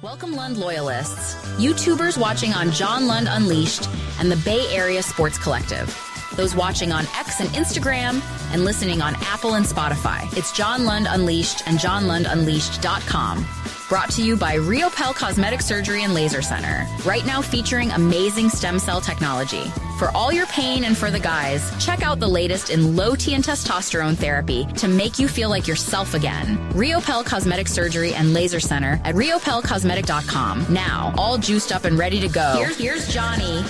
Welcome, Lund loyalists, YouTubers watching on John Lund Unleashed and the Bay Area Sports Collective, those watching on X and Instagram and listening on Apple and Spotify. It's John Lund Unleashed and johnlundunleashed.com. Brought to you by Riopel Cosmetic Surgery and Laser Center. Right now featuring amazing stem cell technology. For all your pain and for the guys, check out the latest in low T and testosterone therapy to make you feel like yourself again. Riopel Cosmetic Surgery and Laser Center at riopelcosmetic.com. Now, all juiced up and ready to go. Here's Johnny.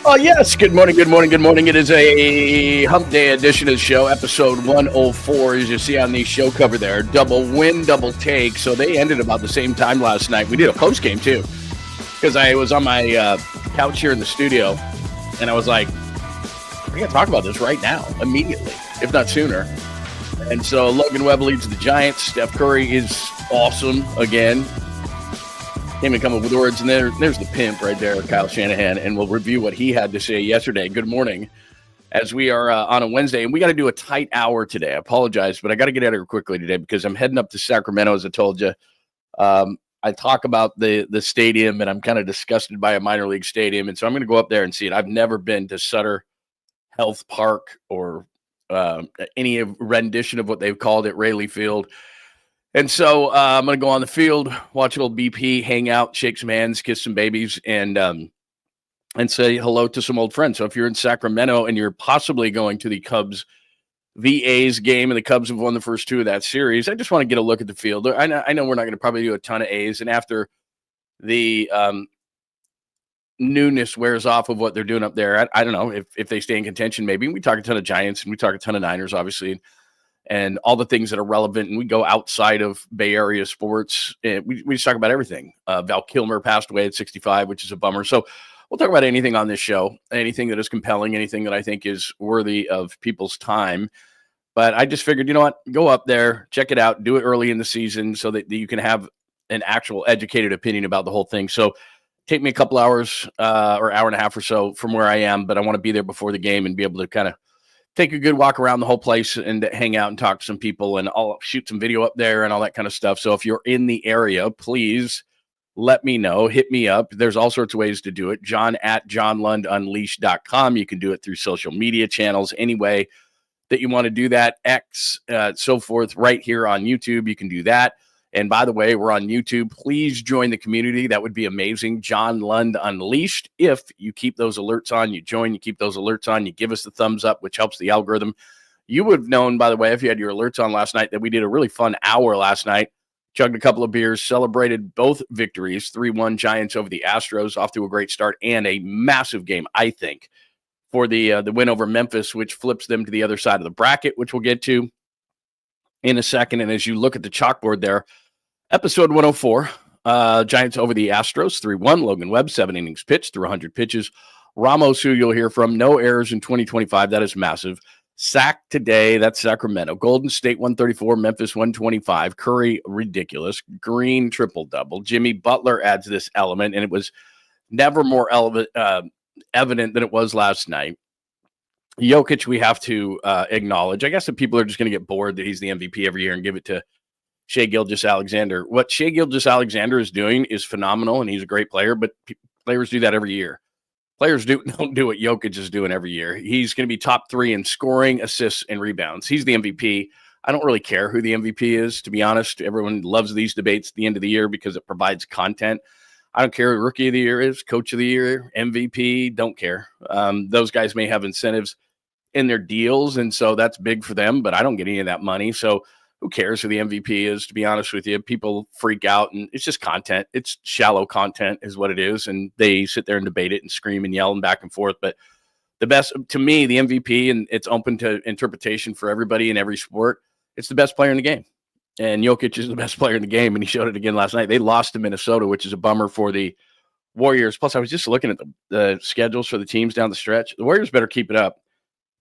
Oh, yes. Good morning. It is a hump day edition of the show, episode 104, as you see on the show cover there. Double win, double take. So they ended about the same time last night. We did a post game, too, because I was on my couch here in the studio, and I was like, we're going to talk about this right now, immediately, if not sooner. And so Logan Webb leads the Giants. Steph Curry is awesome again. Came and come up with words, and there's the pimp right there, Kyle Shanahan, and we'll review what he had to say yesterday. Good morning, as we are on a Wednesday, and we got to do a tight hour today. I apologize, but I got to get out of here quickly today because I'm heading up to Sacramento, as I told you. I talk about the stadium, and I'm kind of disgusted by a minor league stadium, and so I'm going to go up there and see it. I've never been to Sutter Health Park or any rendition of what they've called it, Rayleigh Field. And so I'm going to go on the field, watch a little BP, hang out, shake some hands, kiss some babies, and say hello to some old friends. So if you're in Sacramento and you're possibly going to the Cubs VA's game, and the Cubs have won the first two of that series, I just want to get a look at the field. I know we're not going to probably do a ton of A's, and after the newness wears off of what they're doing up there, I don't know if they stay in contention. Maybe we talk a ton of Giants and we talk a ton of Niners, obviously, and all the things that are relevant, and we go outside of Bay Area sports. And we just talk about everything. Val Kilmer passed away at 65, which is a bummer. So we'll talk about anything on this show, anything that is compelling, anything that I think is worthy of people's time. But I just figured, you know what, go up there, check it out, do it early in the season so that you can have an actual educated opinion about the whole thing. So take me a couple hours or hour and a half or so from where I am, but I want to be there before the game and be able to kind of take a good walk around the whole place and hang out and talk to some people, and I'll shoot some video up there and all that kind of stuff. So if you're in the area, please let me know. Hit me up. There's all sorts of ways to do it. John at johnlundunleashed.com. You can do it through social media channels, any way that you want to do that. X, so forth, right here on YouTube. You can do that. And by the way, we're on YouTube. Please join the community. That would be amazing. John Lund Unleashed. If you keep those alerts on, you join, you keep those alerts on, you give us the thumbs up, which helps the algorithm. You would have known, by the way, if you had your alerts on last night, that we did a really fun hour last night. Chugged a couple of beers, celebrated both victories, 3-1 Giants over the Astros, off to a great start, and a massive game, I think, for the win over Memphis, which flips them to the other side of the bracket, which we'll get to in a second. And as you look at the chalkboard there, episode 104, Giants over the Astros, 3-1. Logan Webb, 7 innings pitched through 100 pitches. Ramos, who you'll hear from, no errors in 2025. That is massive. Sack today, that's Sacramento. Golden State, 134. Memphis, 125. Curry, ridiculous. Green, triple-double. Jimmy Butler adds this element, and it was never more evident than it was last night. Jokic, we have to acknowledge. I guess that people are just going to get bored that he's the MVP every year and give it to Shai Gilgeous-Alexander. What Shai Gilgeous-Alexander is doing is phenomenal, and he's a great player, but players do that every year. Players don't do what Jokic is doing every year. He's going to be top 3 in scoring, assists, and rebounds. He's the MVP. I don't really care who the MVP is, to be honest. Everyone loves these debates at the end of the year because it provides content. I don't care who Rookie of the Year is, Coach of the Year, MVP, don't care. Those guys may have incentives in their deals, and so that's big for them, but I don't get any of that money. So who cares who the MVP is, to be honest with you? People freak out, and it's just content. It's shallow content is what it is, and they sit there and debate it and scream and yell and back and forth. But the best, to me, the MVP, and it's open to interpretation for everybody in every sport, it's the best player in the game. And Jokic is the best player in the game, and he showed it again last night. They lost to Minnesota, which is a bummer for the Warriors. Plus, I was just looking at the schedules for the teams down the stretch. The Warriors better keep it up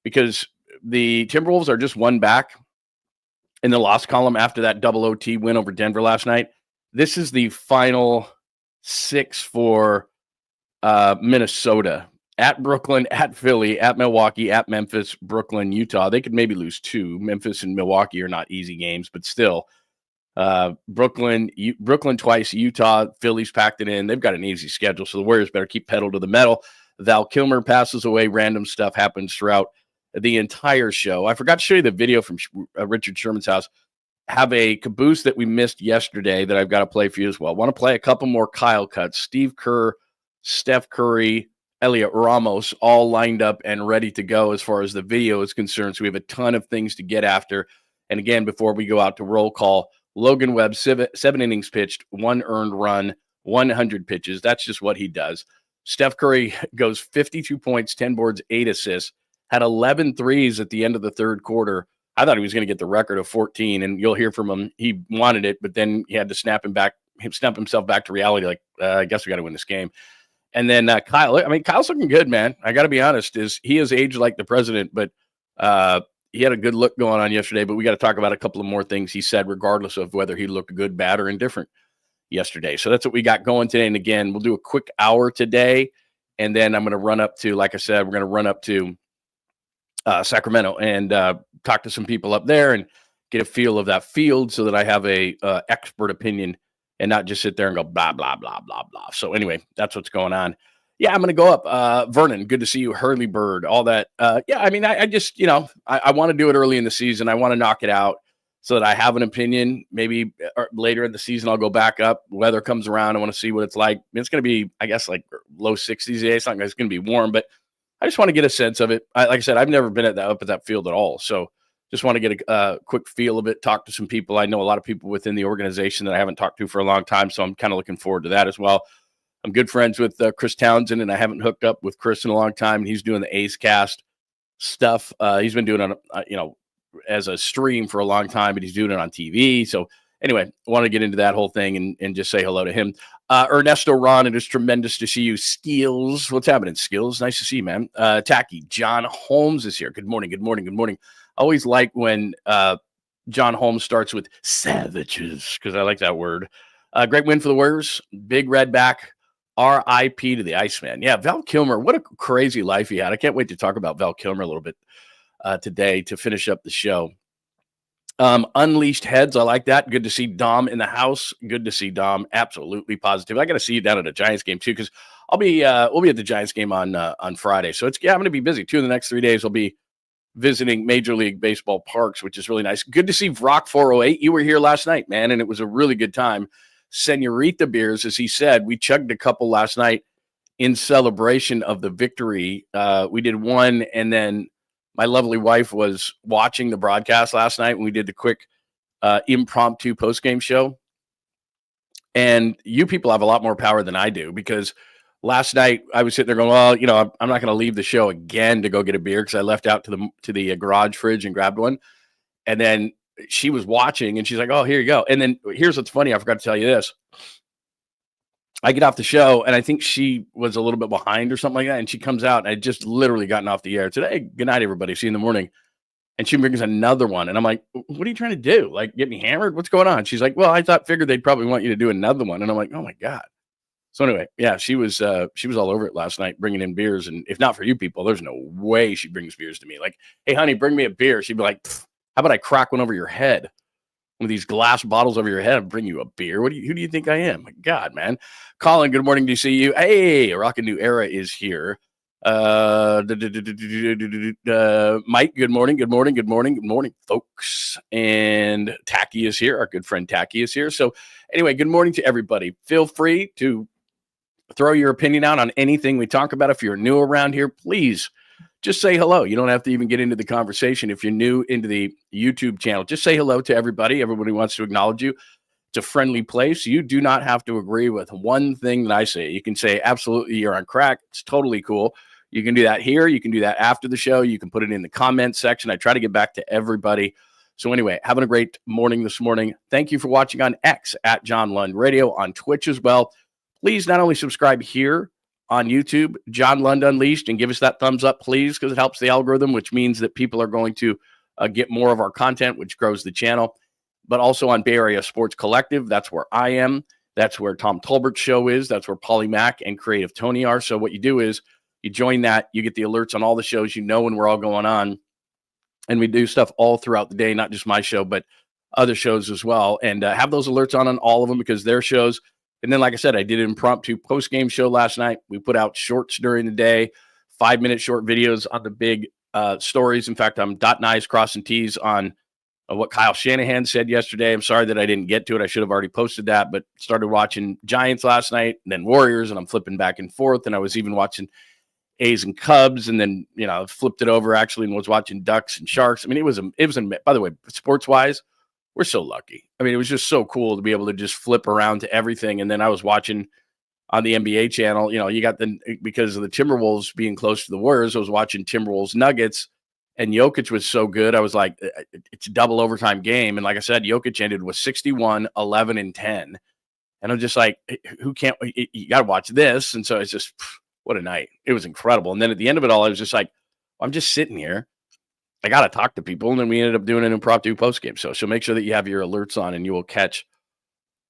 because the Timberwolves are just one back in the loss column after that double OT win over Denver last night. This is the final 6 for Minnesota, at Brooklyn, at Philly, at Milwaukee, at Memphis, Brooklyn, Utah. They could maybe lose 2. Memphis and Milwaukee are not easy games, but still. Brooklyn twice, Utah, Philly's packed it in. They've got an easy schedule, so the Warriors better keep pedal to the metal. Val Kilmer passes away. Random stuff happens throughout the entire show. I forgot to show you the video from Richard Sherman's house. Have a caboose that we missed yesterday that I've got to play for you as well. Want to play a couple more Kyle cuts. Steve Kerr, Steph Curry, Elliot Ramos all lined up and ready to go as far as the video is concerned. So we have a ton of things to get after. And again, before we go out to roll call, Logan Webb, 7 innings pitched, 1 earned run, 100 pitches. That's just what he does. Steph Curry goes 52 points, 10 boards, 8 assists, had 11 threes at the end of the third quarter. I thought he was going to get the record of 14, and you'll hear from him. He wanted it, but then he had to snap himself back to reality. Like, I guess we got to win this game. And then Kyle's looking good, man. I got to be honest, he has aged like the president, but he had a good look going on yesterday. But we got to talk about a couple of more things he said, regardless of whether he looked good, bad, or indifferent yesterday. So that's what we got going today. And again, we'll do a quick hour today, and then I'm going to run up to, like I said, we're going to run up to Sacramento and talk to some people up there and get a feel of that field so that I have a expert opinion and not just sit there and go blah, blah, blah, blah, blah. So anyway, that's what's going on. Yeah, I'm going to go up. Vernon, good to see you. Hurley Bird, all that. I just, I want to do it early in the season. I want to knock it out so that I have an opinion. Maybe later in the season, I'll go back up. Weather comes around. I want to see what it's like. It's going to be, I guess, like low 60s today. It's not going to be warm, but I just want to get a sense of it. Like I said, I've never been up at that field at all. So just want to get a quick feel of it, talk to some people. I know a lot of people within the organization that I haven't talked to for a long time, so I'm kind of looking forward to that as well. I'm good friends with Chris Townsend, and I haven't hooked up with Chris in a long time, and he's doing the A's Cast stuff. He's been doing it as a stream for a long time, but he's doing it on TV. So anyway, I want to get into that whole thing and just say hello to him. Ernesto Ron, it is tremendous to see you. Skills, what's happening, Skills? Nice to see you, man. Tacky, John Holmes is here. Good morning, good morning, good morning. I always like when John Holmes starts with savages because I like that word. Great win for the Warriors. Big red back. R.I.P. to the Iceman. Yeah, Val Kilmer, what a crazy life he had. I can't wait to talk about Val Kilmer a little bit today to finish up the show. Unleashed heads, I like that. Good to see Dom in the house. Good to see Dom. Absolutely positive. I got to see you down at a Giants game too, because we'll be at the Giants game on Friday. So I'm going to be busy. 2 of the next 3 days, I'll be visiting Major League Baseball parks, which is really nice. Good to see Vrock 408. You were here last night, man, and it was a really good time. Senorita beers, as he said, we chugged a couple last night in celebration of the victory. We did one, and then my lovely wife was watching the broadcast last night when we did the quick impromptu postgame show. And you people have a lot more power than I do, because last night I was sitting there going, well, I'm not going to leave the show again to go get a beer, because I left out to the garage fridge and grabbed one. And then she was watching, and she's like, oh, here you go. And then here's what's funny. I forgot to tell you this. I get off the show, and I think she was a little bit behind or something like that. And she comes out, and I just literally gotten off the air. Said, hey, good night, everybody. See you in the morning. And she brings another one. And I'm like, what are you trying to do? Like, get me hammered? What's going on? She's like, well, figured they'd probably want you to do another one. And I'm like, oh my God. So anyway, yeah, she was all over it last night, bringing in beers. And if not for you people, there's no way she brings beers to me. Like, hey, honey, bring me a beer. She'd be like, how about I crack one over your head? One of these glass bottles over your head and bring you a beer. Who do you think I am? My God, man. Colin, good morning to see you. Hey, Rockin' New Era is here. Mike, good morning, good morning, good morning, good morning, folks. And Tacky is here. Our good friend Tacky is here. So anyway, good morning to everybody. Feel free to throw your opinion out on anything we talk about. If you're new around here, please just say hello. You don't have to even get into the conversation. If you're new into the YouTube channel, just say hello to everybody. Everybody wants to acknowledge you. It's a friendly place. You do not have to agree with one thing that I say. You can say, absolutely, you're on crack. It's totally cool. You can do that here. You can do that after the show. You can put it in the comment section. I try to get back to everybody. So anyway, having a great morning this morning. Thank you for watching on X at John Lund Radio, on Twitch as well. Please not only subscribe here on YouTube, John Lund Unleashed, and give us that thumbs up, please, because it helps the algorithm, which means that people are going to get more of our content, which grows the channel. But also on Bay Area Sports Collective, that's where I am. That's where Tom Tolbert's show is. That's where Polly Mack and Creative Tony are. So what you do is you join that, you get the alerts on all the shows, when we're all going on. And we do stuff all throughout the day, not just my show, but other shows as well. And have those alerts on all of them because they're shows. And then, like I said, I did an impromptu post-game show last night. We put out shorts during the day, 5-minute short videos on the big stories. In fact, I'm dotting I's, crossing T's on what Kyle Shanahan said yesterday. I'm sorry that I didn't get to it. I should have already posted that, but started watching Giants last night and then Warriors, and I'm flipping back and forth. And I was even watching A's and Cubs, and then, flipped it over actually and was watching Ducks and Sharks. I mean, it was, by the way, sports-wise, we're so lucky. I mean, it was just so cool to be able to just flip around to everything. And then I was watching on the NBA channel, you got because of the Timberwolves being close to the Warriors, I was watching Timberwolves Nuggets, and Jokic was so good. I was like, it's a double overtime game. And like I said, Jokic ended with 61, 11, and 10. And I'm just like, who can't, you got to watch this. And so it's just, what a night. It was incredible. And then at the end of it all, I was just like, I'm just sitting here. I got to talk to people. And then we ended up doing an impromptu post-game show. So make sure that you have your alerts on and you will catch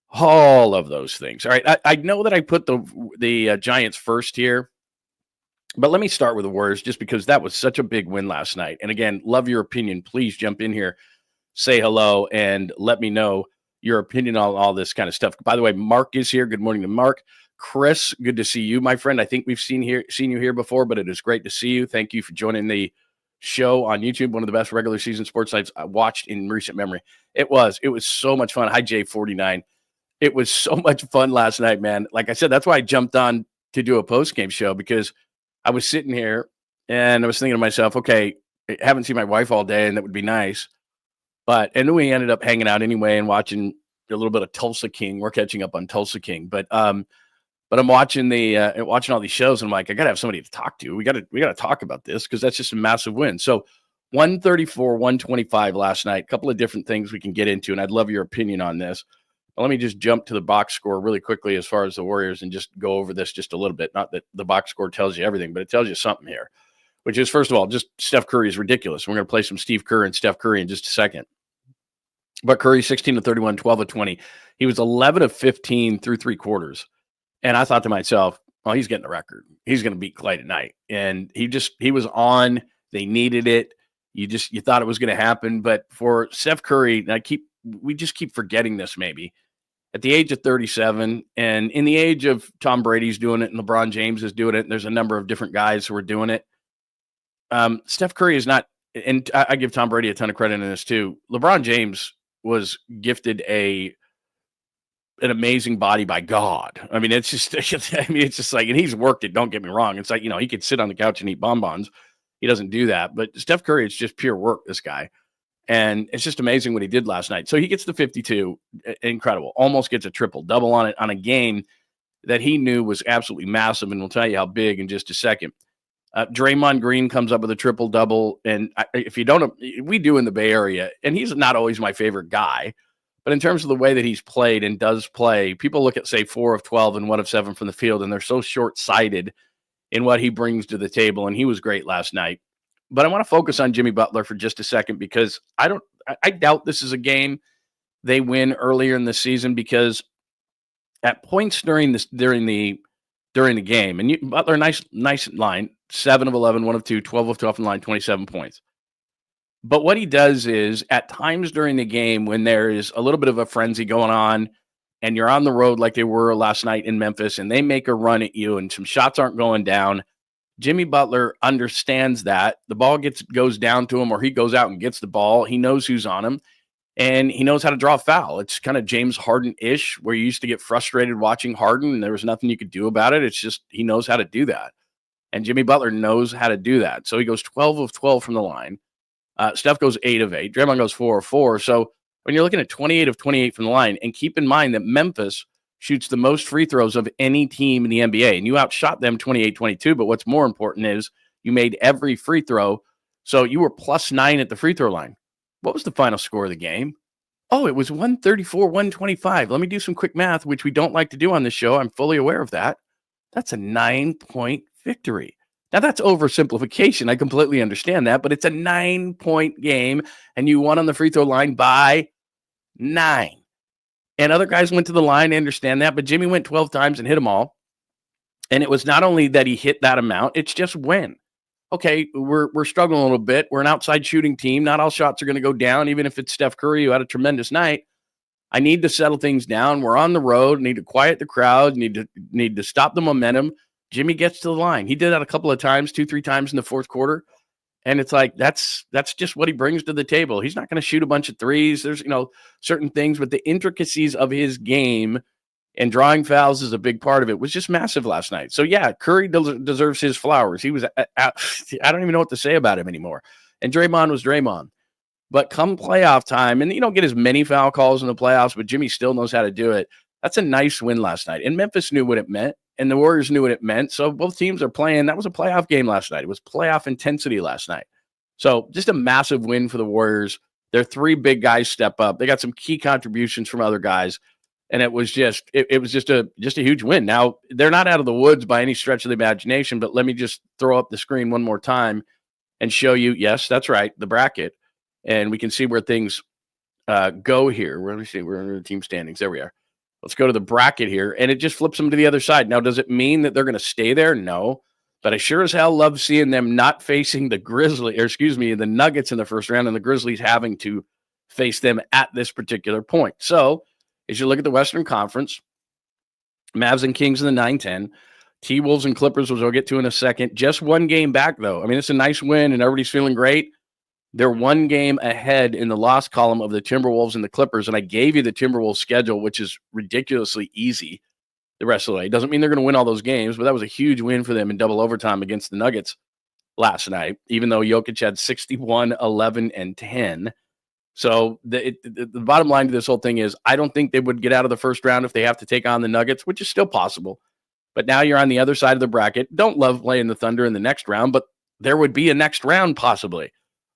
all of those things. All right. I know that I put the Giants first here, but let me start with the Warriors just because that was such a big win last night. And again, love your opinion. Please jump in here, say hello, and let me know your opinion on all this kind of stuff. By the way, Mark is here. Good morning to Mark. Chris, good to see you, my friend. I think we've seen you here before, but it is great to see you. Thank you for joining the show on YouTube, one of the best regular season sports sites I watched in recent memory. It was so much fun. Hi, J49. It was so much fun last night, man. Like I said, that's why I jumped on to do a post-game show, because I was sitting here and I was thinking to myself, okay, I haven't seen my wife all day and that would be nice. And then we ended up hanging out anyway and watching a little bit of Tulsa King. We're catching up on Tulsa King, but I'm watching watching all these shows, and I'm like, I gotta have somebody to talk to. We gotta talk about this because that's just a massive win. So 134-125 last night. A couple of different things we can get into, and I'd love your opinion on this. But let me just jump to the box score really quickly as far as the Warriors and just go over this just a little bit. Not that the box score tells you everything, but it tells you something here, which is, first of all, just Steph Curry is ridiculous. We're going to play some Steve Kerr and Steph Curry in just a second. But Curry, 16 of 31, 12 of 20. He was 11 of 15 through three quarters. And I thought to myself, well, he's getting the record. He's going to beat Clay tonight. And he was on. They needed it. You thought it was going to happen. But for Steph Curry, we just keep forgetting this maybe. At the age of 37, and in the age of Tom Brady's doing it and LeBron James is doing it, and there's a number of different guys who are doing it. Steph Curry is not, and I give Tom Brady a ton of credit in this too. LeBron James was gifted an amazing body by God. I mean, it's just like, and he's worked it. Don't get me wrong. It's like, he could sit on the couch and eat bonbons. He doesn't do that, but Steph Curry, it's just pure work, this guy. And it's just amazing what he did last night. So he gets the 52, incredible, almost gets a triple-double on it on a game that he knew was absolutely massive, and we'll tell you how big in just a second. Draymond Green comes up with a triple-double, and if you don't, we do in the Bay Area, and he's not always my favorite guy, but in terms of the way that he's played and does play, people look at, say, 4 of 12 and 1 of 7 from the field, and they're so short-sighted in what he brings to the table, and he was great last night. But I want to focus on Jimmy Butler for just a second because I doubt this is a game they win earlier in the season, because at points during the game, and Butler, nice line, 7 of 11, 1 of 2, 12 of 12 in the line, 27 points. But what he does is at times during the game when there is a little bit of a frenzy going on and you're on the road like they were last night in Memphis and they make a run at you and some shots aren't going down, Jimmy Butler understands that. The ball goes down to him, or he goes out and gets the ball. He knows who's on him, and he knows how to draw a foul. It's kind of James Harden-ish, where you used to get frustrated watching Harden, and there was nothing you could do about it. It's just he knows how to do that, and Jimmy Butler knows how to do that. So he goes 12 of 12 from the line. Steph goes 8 of 8. Draymond goes 4 of 4. So when you're looking at 28 of 28 from the line, and keep in mind that Memphis shoots the most free throws of any team in the NBA, and you outshot them 28-22. But what's more important is you made every free throw, so you were +9 at the free throw line. What was the final score of the game? Oh, it was 134-125. Let me do some quick math, which we don't like to do on this show. I'm fully aware of that. That's a 9-point victory. Now, that's oversimplification. I completely understand that, but it's a 9-point game, and you won on the free throw line by 9. And other guys went to the line. I understand that. But Jimmy went 12 times and hit them all. And it was not only that he hit that amount, it's just when. Okay, we're struggling a little bit. We're an outside shooting team. Not all shots are going to go down, even if it's Steph Curry, who had a tremendous night. I need to settle things down. We're on the road. Need to quiet the crowd. Need to stop the momentum. Jimmy gets to the line. He did that a couple of times, 2-3 times in the fourth quarter. And it's like, that's just what he brings to the table. He's not going to shoot a bunch of threes. There's, certain things, but the intricacies of his game and drawing fouls is a big part of it, was just massive last night. So, yeah, Curry deserves his flowers. He was I don't even know what to say about him anymore. And Draymond was Draymond. But come playoff time, and you don't get as many foul calls in the playoffs, but Jimmy still knows how to do it. That's a nice win last night. And Memphis knew what it meant, and the Warriors knew what it meant. So both teams are playing. That was a playoff game last night. It was playoff intensity last night. So just a massive win for the Warriors. Their three big guys step up. They got some key contributions from other guys. And it was just a huge win. Now, they're not out of the woods by any stretch of the imagination, but let me just throw up the screen one more time and show you, yes, that's right, the bracket. And we can see where things go here. Let me see, we're in the team standings. There we are. Let's go to the bracket here, and it just flips them to the other side. Now, does it mean that they're going to stay there? No. But I sure as hell love seeing them not facing the Nuggets in the first round, and the Grizzlies having to face them at this particular point. So, as you look at the Western Conference, Mavs and Kings in the 9-10, T-Wolves and Clippers, which we'll get to in a second. Just one game back, though. I mean, it's a nice win, and everybody's feeling great. They're one game ahead in the loss column of the Timberwolves and the Clippers, and I gave you the Timberwolves schedule, which is ridiculously easy the rest of the way. It doesn't mean they're going to win all those games, but that was a huge win for them in double overtime against the Nuggets last night, even though Jokic had 61, 11, and 10. So the bottom line to this whole thing is I don't think they would get out of the first round if they have to take on the Nuggets, which is still possible. But now you're on the other side of the bracket. Don't love playing the Thunder in the next round, but there would be a next round possibly.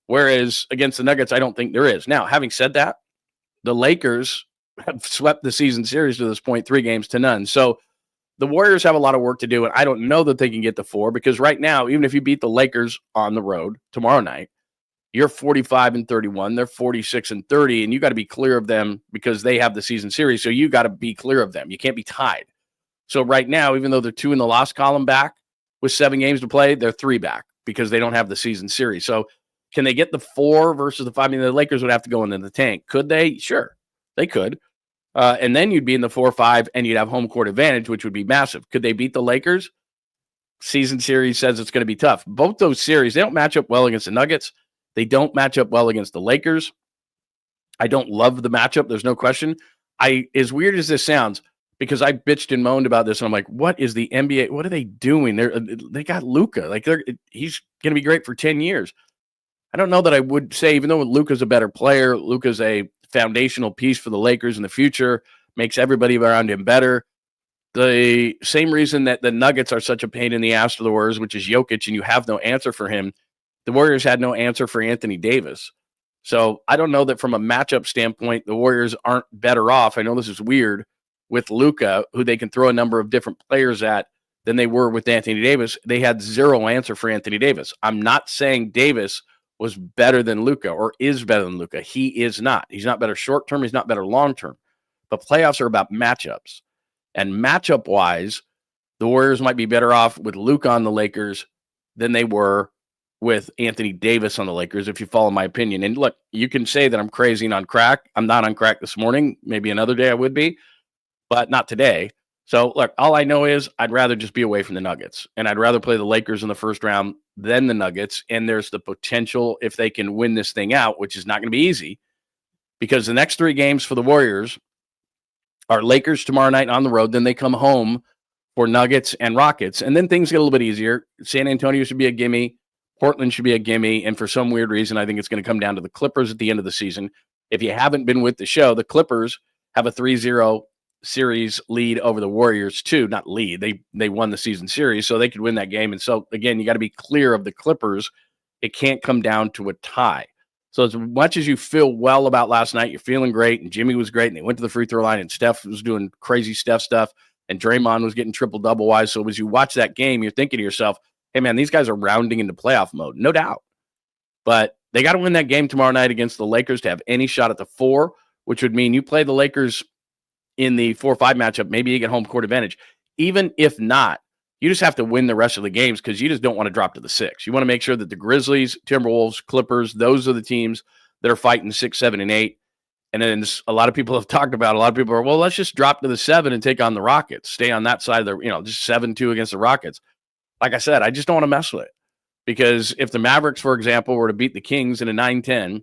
Whereas against the Nuggets, I don't think there is. Now, having said that, the Lakers have swept the season series to this point, 3-0. So the Warriors have a lot of work to do, and I don't know that they can get to 4 because right now, even if you beat the Lakers on the road tomorrow night, you're 45-31. They're 46-30, and you got to be clear of them because they have the season series. So you got to be clear of them. You can't be tied. So right now, even though they're 2 in the loss column back with 7 games to play, they're 3 back because they don't have the season series. So can they get the 4 versus the 5? I mean, the Lakers would have to go into the tank. Could they? Sure, they could. And then you'd be in the 4-5, and you'd have home court advantage, which would be massive. Could they beat the Lakers? Season series says it's going to be tough. Both those series, they don't match up well against the Nuggets. They don't match up well against the Lakers. I don't love the matchup. There's no question. As weird as this sounds, because I bitched and moaned about this, and I'm like, what is the NBA? What are they doing? They got Luka. He's going to be great for 10 years. I don't know that I would say, even though Luka's a better player, Luka's a foundational piece for the Lakers in the future, makes everybody around him better. The same reason that the Nuggets are such a pain in the ass to the Warriors, which is Jokic, and you have no answer for him. The Warriors had no answer for Anthony Davis. So I don't know that from a matchup standpoint, the Warriors aren't better off. I know this is weird with Luka, who they can throw a number of different players at than they were with Anthony Davis. They had zero answer for Anthony Davis. I'm not saying Davis was better than Luka or is better than Luka. He is not. He's not better short term. He's not better long term. But playoffs are about matchups. And matchup wise, the Warriors might be better off with Luka on the Lakers than they were with Anthony Davis on the Lakers, if you follow my opinion. And look, you can say that I'm crazy and on crack. I'm not on crack this morning. Maybe another day I would be, but not today. So look, all I know is I'd rather just be away from the Nuggets, and I'd rather play the Lakers in the first round than the Nuggets. And there's the potential, if they can win this thing out, which is not going to be easy, because the next 3 games for the Warriors are Lakers tomorrow night on the road. Then they come home for Nuggets and Rockets. And then things get a little bit easier. San Antonio should be a gimme. Portland should be a gimme. And for some weird reason, I think it's going to come down to the Clippers at the end of the season. If you haven't been with the show, the Clippers have a 3-0 series lead over the Warriors too. Not lead. They won the season series, so they could win that game. And so again, you got to be clear of the Clippers. It can't come down to a tie. So as much as you feel well about last night, you're feeling great, and Jimmy was great, and they went to the free throw line, and Steph was doing crazy Steph stuff, and Draymond was getting triple-double wise. So as you watch that game, you're thinking to yourself, hey, man, these guys are rounding into playoff mode, no doubt. But they got to win that game tomorrow night against the Lakers to have any shot at the 4, which would mean you play the Lakers in the 4-5 matchup, maybe you get home court advantage. Even if not, you just have to win the rest of the games because you just don't want to drop to the 6. You want to make sure that the Grizzlies, Timberwolves, Clippers, those are the teams that are fighting 6, 7, and 8. And then a lot of people have talked about, a lot of people are, well, let's just drop to the 7 and take on the Rockets. Stay on that side of the, just 7-2 against the Rockets. Like I said, I just don't want to mess with it. Because if the Mavericks, for example, were to beat the Kings in a 9-10,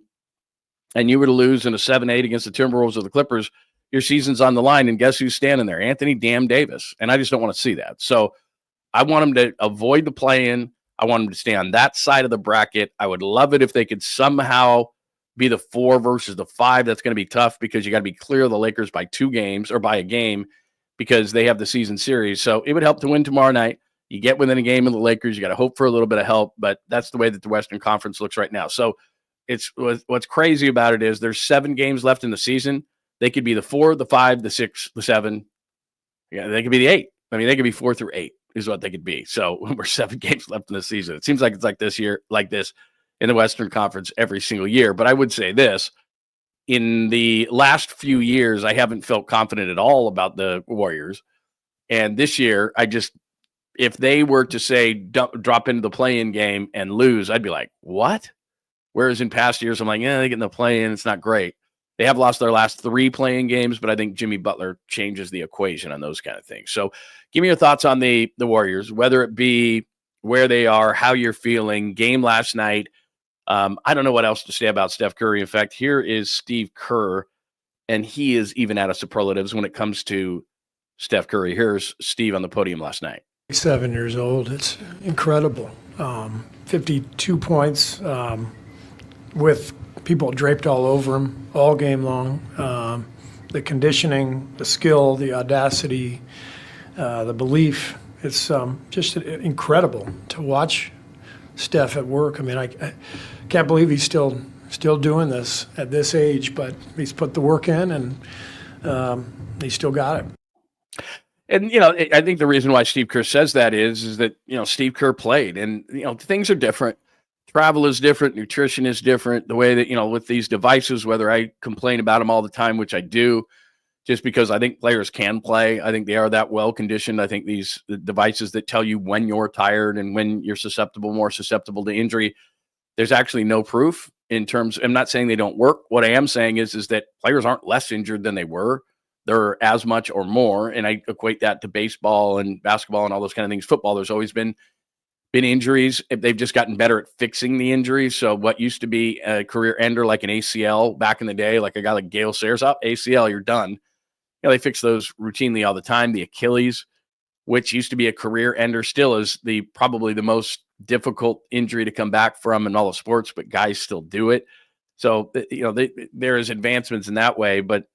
and you were to lose in a 7-8 against the Timberwolves or the Clippers, your season's on the line, and guess who's standing there? Anthony Damn Davis. And I just don't want to see that. So I want them to avoid the play-in. I want them to stay on that side of the bracket. I would love it if they could somehow be the 4 versus the 5. That's going to be tough because you got to be clear of the Lakers by 2 games or by a game because they have the season series. So it would help to win tomorrow night. You get within a game of the Lakers. You got to hope for a little bit of help, but that's the way that the Western Conference looks right now. So what's crazy about it is there's 7 games left in the season. They could be the 4, the 5, the 6, the 7. Yeah, they could be the 8. I mean, they could be 4 through 8 is what they could be. So we're 7 games left in the season. It seems like it's like this year, like this in the Western Conference every single year. But I would say this, in the last few years, I haven't felt confident at all about the Warriors. And this year, if they were to say drop into the play-in game and lose, I'd be like, what? Whereas in past years, I'm like, yeah, they get in the play-in. It's not great. They have lost their last 3 play-in games, but I think Jimmy Butler changes the equation on those kind of things. So give me your thoughts on the Warriors, whether it be where they are, how you're feeling, game last night. I don't know what else to say about Steph Curry. In fact, here is Steve Kerr, and he is even out of superlatives when it comes to Steph Curry. Here's Steve on the podium last night. 7 years old. It's incredible. 52 points with people draped all over him all game long. The conditioning, the skill, the audacity, the belief. It's just incredible to watch Steph at work. I mean, I can't believe he's still doing this at this age, but he's put the work in and he's still got it. And, I think the reason why Steve Kerr says that is that, Steve Kerr played and, things are different. Travel is different. Nutrition is different. The way that, with these devices, whether I complain about them all the time, which I do, just because I think players can play. I think they are that well conditioned. I think the devices that tell you when you're tired and when you're more susceptible to injury, there's actually no proof in terms. I'm not saying they don't work. What I am saying is that players aren't less injured than they were. They're as much or more. And I equate that to baseball and basketball and all those kind of things. Football, there's always been injuries. They've just gotten better at fixing the injuries. So what used to be a career ender, like an ACL back in the day, like a guy like Gale Sayers, ACL, you're done. They fix those routinely all the time. The Achilles, which used to be a career ender, still is probably the most difficult injury to come back from in all of sports, but guys still do it. So, there is advancements in that way. But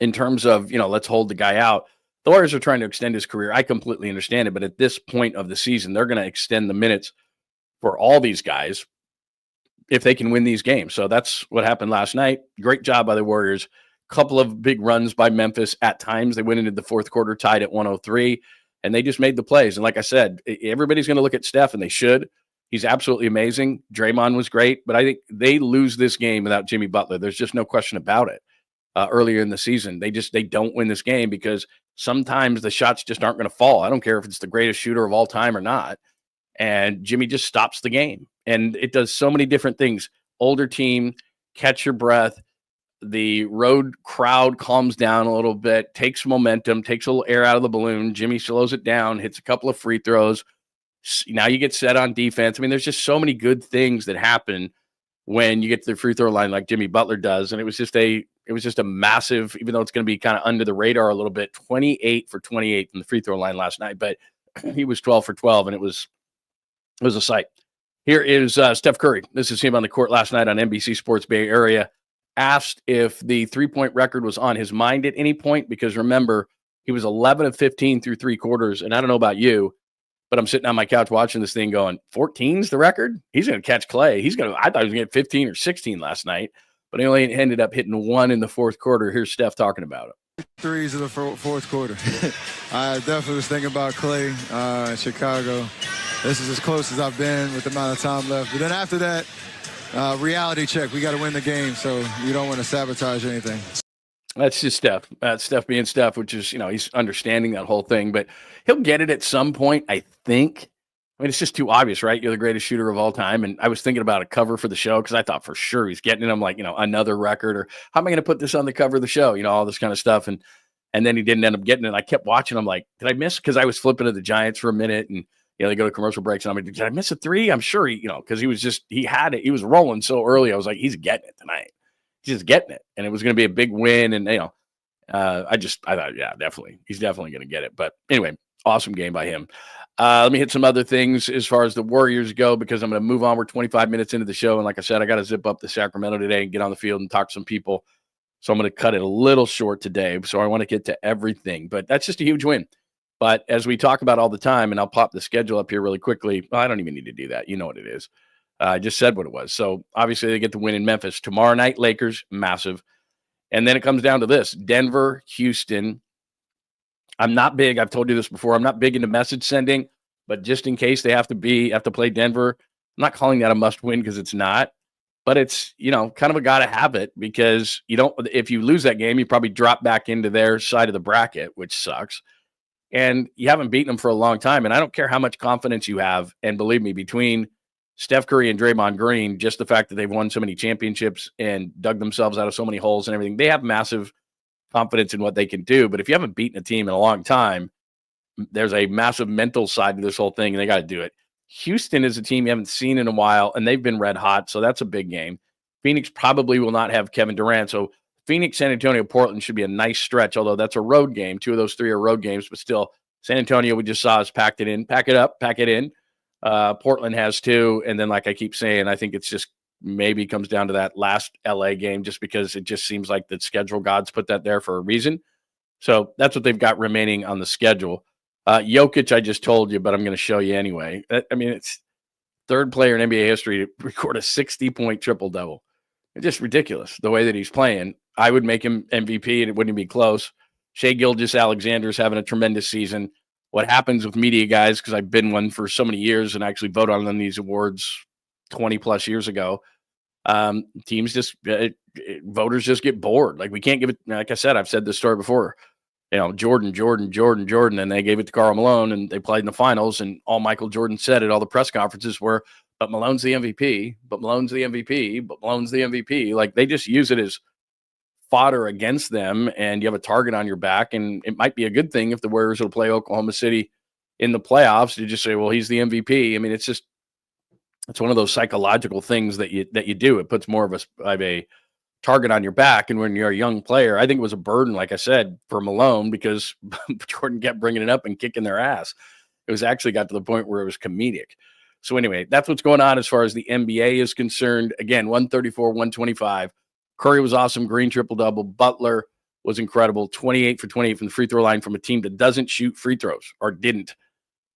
in terms of, let's hold the guy out, the Warriors are trying to extend his career. I completely understand it. But at this point of the season, they're going to extend the minutes for all these guys if they can win these games. So that's what happened last night. Great job by the Warriors. Couple of big runs by Memphis at times. They went into the fourth quarter tied at 103, and they just made the plays. And like I said, everybody's going to look at Steph, and they should. He's absolutely amazing. Draymond was great, but I think they lose this game without Jimmy Butler. There's just no question about it. Earlier in the season, they don't win this game because sometimes the shots just aren't going to fall. I don't care if it's the greatest shooter of all time or not. And Jimmy just stops the game. And it does so many different things. Older team, catch your breath. The road crowd calms down a little bit, takes momentum, takes a little air out of the balloon. Jimmy slows it down, hits a couple of free throws. Now you get set on defense. I mean, there's just so many good things that happen when you get to the free throw line like Jimmy Butler does. And it was just a massive, even though it's going to be kind of under the radar a little bit, 28 for 28 from the free throw line last night, but he was 12 for 12 and it was a sight. Here is Steph Curry. This is him on the court last night on NBC Sports Bay Area. Asked if the 3-point record was on his mind at any point, because remember, he was 11 of 15 through 3 quarters. And I don't know about you, but I'm sitting on my couch watching this thing going, 14's the record? He's going to catch Clay. I thought he was going to get 15 or 16 last night, but he only ended up hitting 1 in the fourth quarter. Here's Steph talking about it. Threes in the fourth quarter. I definitely was thinking about Clay in Chicago. This is as close as I've been with the amount of time left. But then after that, reality check. We got to win the game, so you don't want to sabotage anything. That's just Steph. Steph being Steph, which is, he's understanding that whole thing, but he'll get it at some point, I think. I mean, it's just too obvious, right? You're the greatest shooter of all time. And I was thinking about a cover for the show because I thought for sure he's getting it. I'm like, another record, or how am I going to put this on the cover of the show? All this kind of stuff. And then he didn't end up getting it. I kept watching. I'm like, did I miss? Because I was flipping to the Giants for a minit, and they go to commercial breaks. And I'm like, did I miss a three? I'm sure because he had it. He was rolling so early. I was like, he's getting it tonight. He's just getting it, and it was going to be a big win. And I thought, yeah, definitely, he's definitely going to get it. But anyway, awesome game by him. Let me hit some other things as far as the Warriors go, because I'm going to move on. We're 25 minutes into the show, and like I said, I got to zip up to Sacramento today and get on the field and talk to some people. So I'm going to cut it a little short today. So I want to get to everything, but that's just a huge win. But as we talk about all the time, and I'll pop the schedule up here really quickly. Well, I don't even need to do that. You know what it is. I just said what it was. So obviously they get the win in Memphis. Tomorrow night, Lakers, massive. And then it comes down to this: Denver, Houston. I'm not big. I've told you this before. I'm not big into message sending, but just in case they have to play Denver, I'm not calling that a must win because it's not. But it's, kind of a gotta have it, because if you lose that game, you probably drop back into their side of the bracket, which sucks. And you haven't beaten them for a long time. And I don't care how much confidence you have. And believe me, between Steph Curry and Draymond Green, just the fact that they've won so many championships and dug themselves out of so many holes and everything, they have massive confidence in what they can do. But if you haven't beaten a team in a long time, there's a massive mental side to this whole thing, and they got to do it. Houston is a team you haven't seen in a while, and they've been red hot, so that's a big game. Phoenix probably will not have Kevin Durant, so Phoenix, San Antonio, Portland should be a nice stretch, although that's a road game. 2 of those 3 are road games, but still, San Antonio, we just saw, us packed it in. Pack it up, pack it in. Portland has 2, and then, like I keep saying, I think it's just maybe comes down to that last LA game, just because it just seems like the schedule gods put that there for a reason. So that's what they've got remaining on the schedule. Jokic, I just told you, but I'm going to show you anyway. I mean, it's third player in NBA history to record a 60-point triple-double. It's just ridiculous the way that he's playing. I would make him MVP, and it wouldn't be close. Shai Gilgeous-Alexander's having a tremendous season. What happens with media guys, because I've been one for so many years and actually voted on these awards 20-plus years ago, teams just voters just get bored. Like, we can't give it. Like I said, I've said this story before. Jordan, and they gave it to Karl Malone, and they played in the finals, and all Michael Jordan said at all the press conferences were, but Malone's the MVP, but Malone's the MVP, but Malone's the MVP. Like, they just use it as fodder against them, and you have a target on your back, and it might be a good thing if the Warriors will play Oklahoma City in the playoffs to just say, well, he's the MVP. I mean, it's one of those psychological things that you do. It puts more of a target on your back. And when you're a young player, I think it was a burden, like I said, for Malone, because Jordan kept bringing it up and kicking their ass. It was actually got to the point where it was comedic. So anyway, that's what's going on as far as the NBA is concerned. Again, 134, 125. Curry was awesome. Green triple-double. Butler was incredible. 28 for 28 from the free throw line from a team that doesn't shoot free throws, or didn't,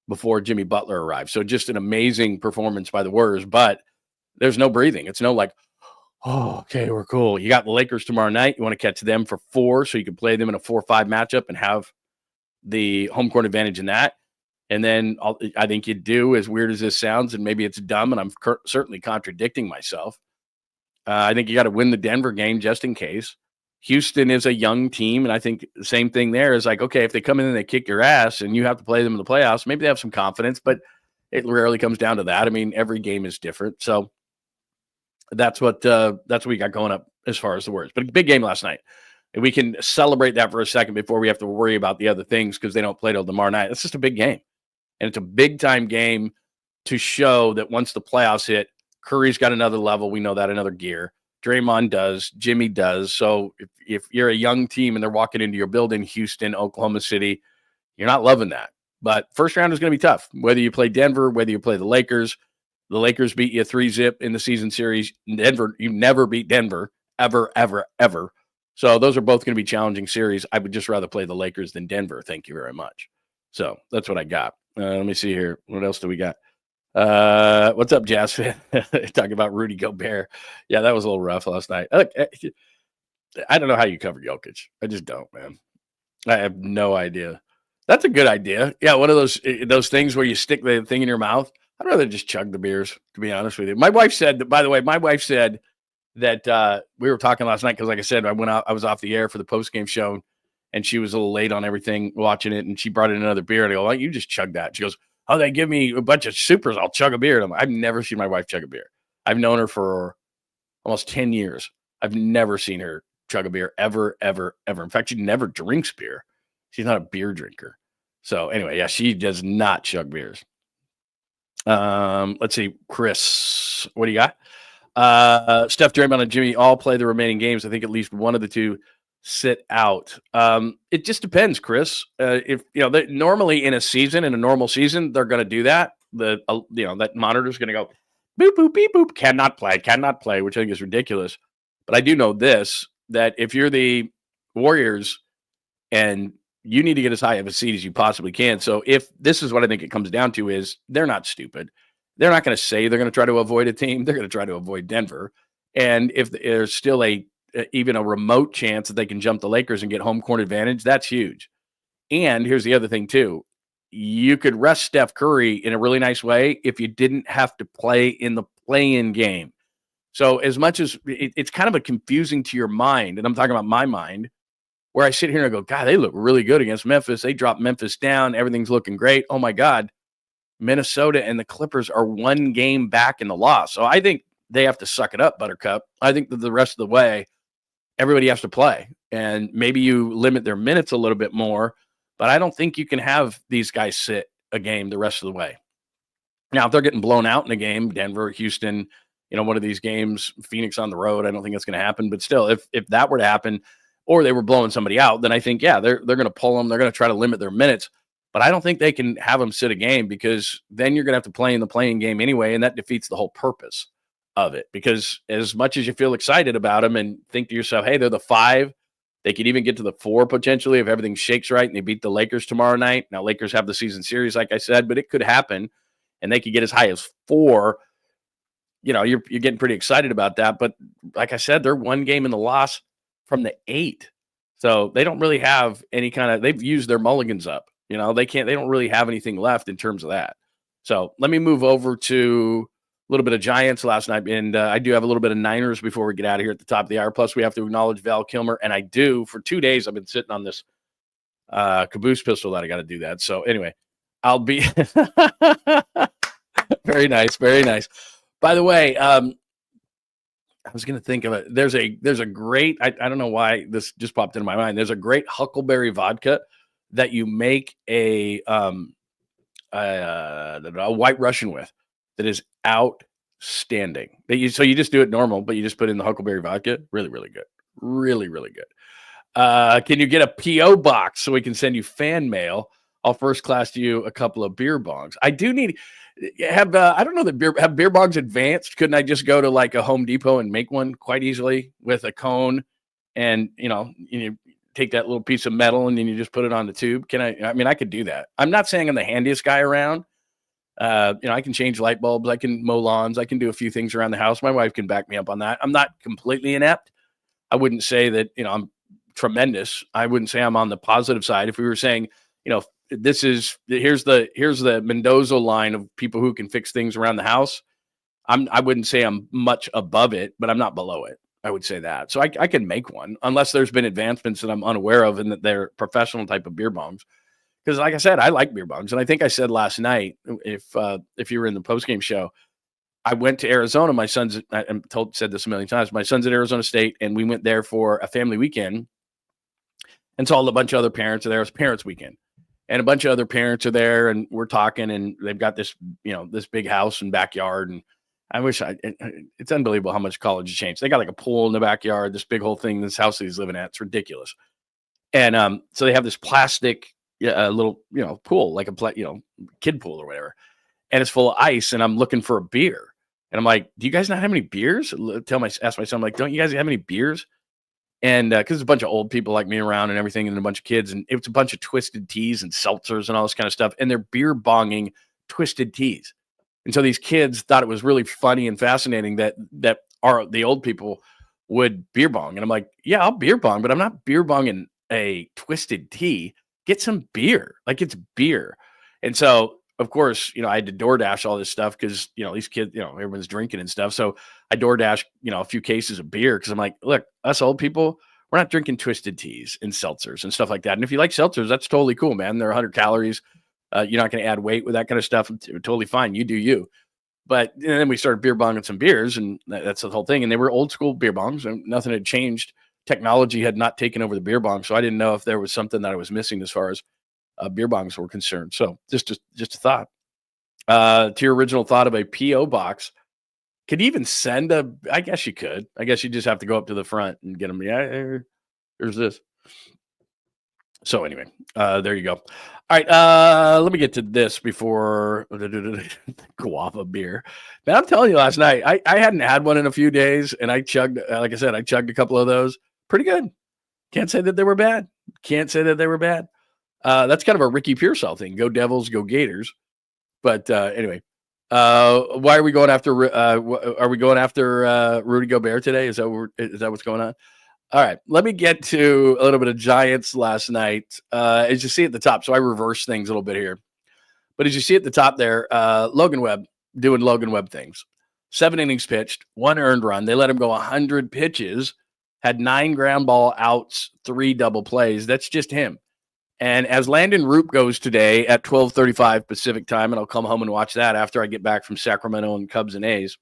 before Jimmy Butler arrived. So just an amazing performance by the Warriors, but there's no breathing. It's no like, oh, okay, we're cool. You got the Lakers tomorrow night. You want to catch them for 4 so you can play them in a 4-5 matchup and have the home court advantage in that. And then I think you do, as weird as this sounds, and maybe it's dumb, and I'm certainly contradicting myself, I think you got to win the Denver game just in case. Houston is a young team, and I think the same thing there is like, okay, if they come in and they kick your ass and you have to play them in the playoffs, maybe they have some confidence, but it rarely comes down to that. I mean, every game is different. So that's what we got going up as far as the Warriors. But a big game last night. And we can celebrate that for a second before we have to worry about the other things, because they don't play till tomorrow night. It's just a big game. And it's a big-time game to show that once the playoffs hit, Curry's got another level. We know that, another gear. Draymond does. Jimmy does. So if you're a young team and they're walking into your building, Houston, Oklahoma City, you're not loving that. But first round is going to be tough. Whether you play Denver, whether you play the Lakers beat you 3-0 in the season series. Denver, you never beat Denver, ever, ever, ever. So those are both going to be challenging series. I would just rather play the Lakers than Denver. Thank you very much. So that's what I got. Let me see here. What else do we got? What's up, Jazz fan? Talking about Rudy Gobert. Yeah, that was a little rough last night. Look, I don't know how you cover Jokic. I just don't, man. I have no idea. That's a good idea. Yeah, one of those things where you stick the thing in your mouth. I'd rather just chug the beers, to be honest with you. My wife said, by the way, that we were talking last night because, like I said, I was off the air for the post-game show, and she was a little late on everything watching it, and she brought in another beer, and I go, "Why don't you just chug that?" She goes, "Oh, they give me a bunch of supers, I'll chug a beer." And I'm like, I've never seen my wife chug a beer. I've known her for almost 10 years. I've never seen her chug a beer ever, ever, ever. In fact, she never drinks beer. She's not a beer drinker. So anyway, yeah, she does not chug beers. Let's see, Chris, what do you got? Steph, Draymond, and Jimmy all play the remaining games. I think at least one of the two sit out. It just depends, Chris. If normally in a normal season, they're going to do that. That monitor's going to go boop boop beep boop, cannot play, which I think is ridiculous. But I do know this, that if you're the Warriors and you need to get as high of a seed as you possibly can. So if this is what I think it comes down to is they're not stupid. They're not going to say they're going to try to avoid a team. They're going to try to avoid Denver. And if there's still even a remote chance that they can jump the Lakers and get home court advantage, that's huge. And here's the other thing too. You could rest Steph Curry in a really nice way if you didn't have to play in the play-in game. So as much as it's kind of a confusing to your mind, and I'm talking about my mind, where I sit here and I go, God, they look really good against Memphis. They dropped Memphis down. Everything's looking great. Oh, my God. Minnesota and the Clippers are one game back in the loss. So I think they have to suck it up, Buttercup. I think that the rest of the way, everybody has to play. And maybe you limit their minutes a little bit more, but I don't think you can have these guys sit a game the rest of the way. Now, if they're getting blown out in a game, Denver, Houston, one of these games, Phoenix on the road, I don't think that's going to happen. But still, if that were to happen, or they were blowing somebody out, then I think, yeah, they're going to pull them. They're going to try to limit their minutes. But I don't think they can have them sit a game, because then you're going to have to play in the playing game anyway, and that defeats the whole purpose of it. Because as much as you feel excited about them and think to yourself, hey, they're the 5, they could even get to the 4 potentially if everything shakes right and they beat the Lakers tomorrow night. Now, Lakers have the season series, like I said, but it could happen, and they could get as high as 4. You're getting pretty excited about that. But like I said, they're one game in the loss from the 8. So they don't really have any they've used their mulligans up. They don't really have anything left in terms of that. So let me move over to a little bit of Giants last night. And I do have a little bit of Niners before we get out of here at the top of the hour. Plus we have to acknowledge Val Kilmer. And I do, for 2 days, I've been sitting on this caboose pistol that I got to do that. So anyway, I'll be very nice. Very nice. By the way, I was going to think of it. There's a great, I don't know why this just popped into my mind. There's a great huckleberry vodka that you make a White Russian with that is outstanding. So you just do it normal, but you just put in the huckleberry vodka. Really, really good. Really, really good. Can you get a P.O. box so we can send you fan mail? I'll first class to you a couple of beer bongs. I do need... I don't know that beer bongs advanced. Couldn't I just go to like a Home Depot and make one quite easily with a cone, and you take that little piece of metal and then you just put it on the tube? I could do that. I'm not saying I'm the handiest guy around. I can change light bulbs, I can mow lawns, I can do a few things around the house. My wife can back me up on that. I'm not completely inept. I wouldn't say that I'm tremendous. I wouldn't say I'm on the positive side. If we were saying, here's the Mendoza line of people who can fix things around the house, I wouldn't say I'm much above it, but I'm not below it. I would say that. So I can make one, unless there's been advancements that I'm unaware of and that they're professional type of beer bongs. Because like I said, I like beer bongs. And I think I said last night, if you were in the postgame show, I went to Arizona. My son's, said this a million times, my son's at Arizona State, and we went there for a family weekend and saw a bunch of other parents. There was parents weekend. And a bunch of other parents are there, and we're talking, and they've got this, this big house and backyard. And I wish it's unbelievable how much college has changed. They got like a pool in the backyard, this big whole thing, this house that he's living at. It's ridiculous. And so they have this plastic little, pool, like a kid pool or whatever. And it's full of ice, and I'm looking for a beer. And I'm like, do you guys not have any beers? Ask my son, I'm like, don't you guys have any beers? And because there's a bunch of old people like me around and everything, and a bunch of kids, and it was a bunch of twisted teas and seltzers and all this kind of stuff. And they're beer bonging twisted teas. And so these kids thought it was really funny and fascinating that the old people would beer bong. And I'm like, yeah, I'll beer bong, but I'm not beer bonging a twisted tea. Get some beer. Like, it's beer. And so of course, I had to DoorDash all this stuff because, these kids, everyone's drinking and stuff. So I DoorDash, a few cases of beer because I'm like, look, us old people, we're not drinking twisted teas and seltzers and stuff like that. And if you like seltzers, that's totally cool, man. They're 100 calories. You're not going to add weight with that kind of stuff. Totally fine. You do you. But then we started beer bonging some beers, and that's the whole thing. And they were old school beer bongs, and nothing had changed. Technology had not taken over the beer bong, so I didn't know if there was something that I was missing as far as beer bongs were concerned. So just a thought. To your original thought of a P.O. box, could you even send I guess you could. I guess you just have to go up to the front and get them. Yeah, here's this. So anyway, there you go. All right, let me get to this before guava beer. Man, I'm telling you, last night, I hadn't had one in a few days, and I chugged, like I said, I chugged a couple of those. Pretty good. Can't say that they were bad. That's kind of a Ricky Pearsall thing. Go Devils, go Gators. But anyway, why are we going after? Are we going after Rudy Gobert today? Is that what's going on? All right, let me get to a little bit of Giants last night. As you see at the top, so I reverse things a little bit here. But as you see at the top there, Logan Webb doing Logan Webb things. 7 innings pitched, 1 earned run. They let him go 100 pitches, had 9 ground ball outs, 3 double plays. That's just him. And as Landon Roop goes today at 12:35 Pacific time, and I'll come home and watch that after I get back from Sacramento and Cubs and A's.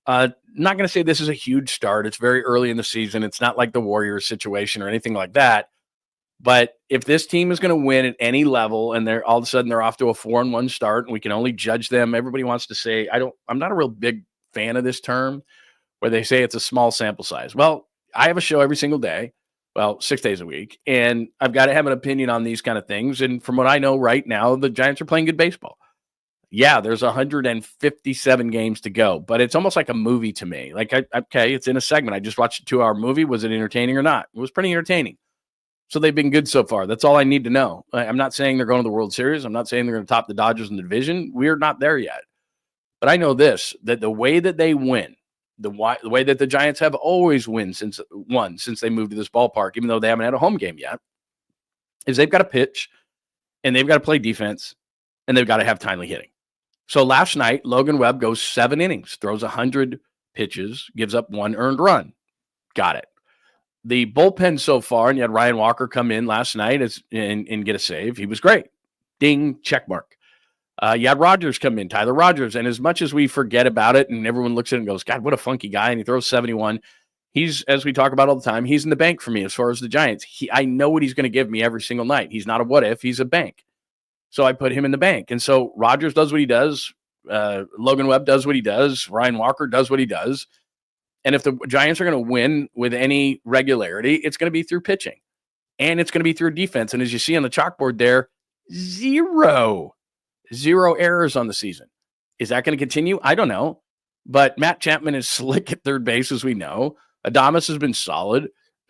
Not going to say this is a huge start. It's very early in the season. It's not like the Warriors situation or anything like that. But if this team is going to win at any level and they're all of a sudden they're off to a 4-1 start and we can only judge them, everybody wants to say, I'm not a real big fan of this term where they say it's a small sample size. Well, I have a show every single day. Well, 6 days a week. And I've got to have an opinion on these kind of things. And from what I know right now, the Giants are playing good baseball. Yeah, there's 157 games to go, but it's almost like a movie to me. Like, okay, it's in a segment. I just watched a 2-hour movie. Was it entertaining or not? It was pretty entertaining. So they've been good so far. That's all I need to know. I'm not saying they're going to the World Series. I'm not saying they're going to top the Dodgers in the division. We're not there yet. But I know this, that the way that they win, the way that the Giants have always won since they moved to this ballpark, even though they haven't had a home game yet, is they've got to pitch and they've got to play defense and they've got to have timely hitting. So last night, Logan Webb goes 7 innings, throws 100 pitches, gives up 1 earned run. Got it. The bullpen so far, and you had Ryan Walker come in last night and get a save. He was great. Ding, check mark. You had Rogers come in, Tyler Rogers, and as much as we forget about it and everyone looks at it and goes, God, what a funky guy, and he throws 71, he's, as we talk about all the time, he's in the bank for me as far as the Giants. I know what he's going to give me every single night. He's not a what if, he's a bank. So I put him in the bank. And so Rogers does what he does. Logan Webb does what he does. Ryan Walker does what he does. And if the Giants are going to win with any regularity, it's going to be through pitching. And it's going to be through defense. And as you see on the chalkboard there, zero errors on the season. Is that going to continue? I don't know. But Matt Chapman is slick at third base, as we know. Adames has been solid.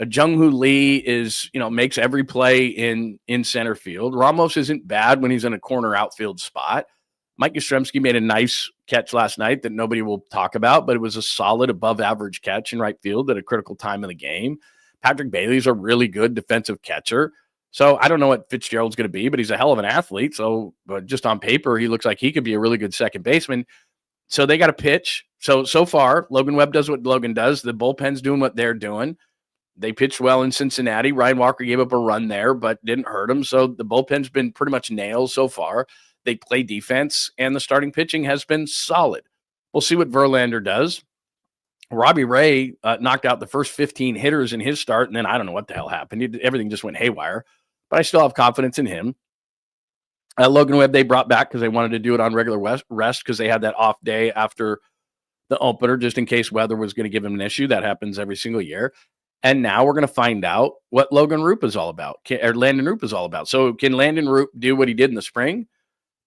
Jung-Hoo Lee is, makes every play in center field. Ramos isn't bad when he's in a corner outfield spot. Mike Yastrzemski made a nice catch last night that nobody will talk about, but it was a solid above average catch in right field at a critical time in the game. Patrick Bailey's a really good defensive catcher. So I don't know what Fitzgerald's going to be, but he's a hell of an athlete. So but just on paper, he looks like he could be a really good second baseman. So they got to pitch. So far, Logan Webb does what Logan does. The bullpen's doing what they're doing. They pitched well in Cincinnati. Ryan Walker gave up a run there, but didn't hurt him. So the bullpen's been pretty much nails so far. They play defense, and the starting pitching has been solid. We'll see what Verlander does. Robbie Ray knocked out the first 15 hitters in his start, and then I don't know what the hell happened. Everything just went haywire, but I still have confidence in him. Logan Webb they brought back because they wanted to do it on regular rest because they had that off day after the opener just in case weather was going to give him an issue. That happens every single year. And now we're going to find out what Logan Roop is all about, or Landon Roop is all about. So can Landon Roop do what he did in the spring?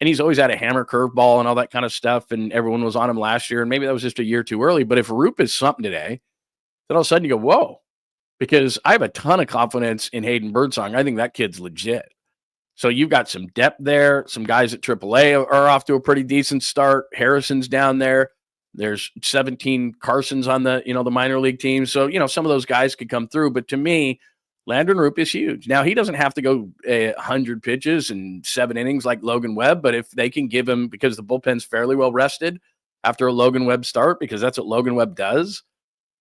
And he's always had a hammer curveball and all that kind of stuff, and everyone was on him last year, and maybe that was just a year too early. But if Roop is something today, then all of a sudden you go, whoa, because I have a ton of confidence in Hayden Birdsong. I think that kid's legit. So you've got some depth there. Some guys at AAA are off to a pretty decent start. Harrison's down there. There's 17 Carsons on the minor league team. So, some of those guys could come through. But to me, Landon Roop is huge. Now, he doesn't have to go 100 pitches and 7 innings like Logan Webb, but if they can give him, because the bullpen's fairly well rested after a Logan Webb start, because that's what Logan Webb does.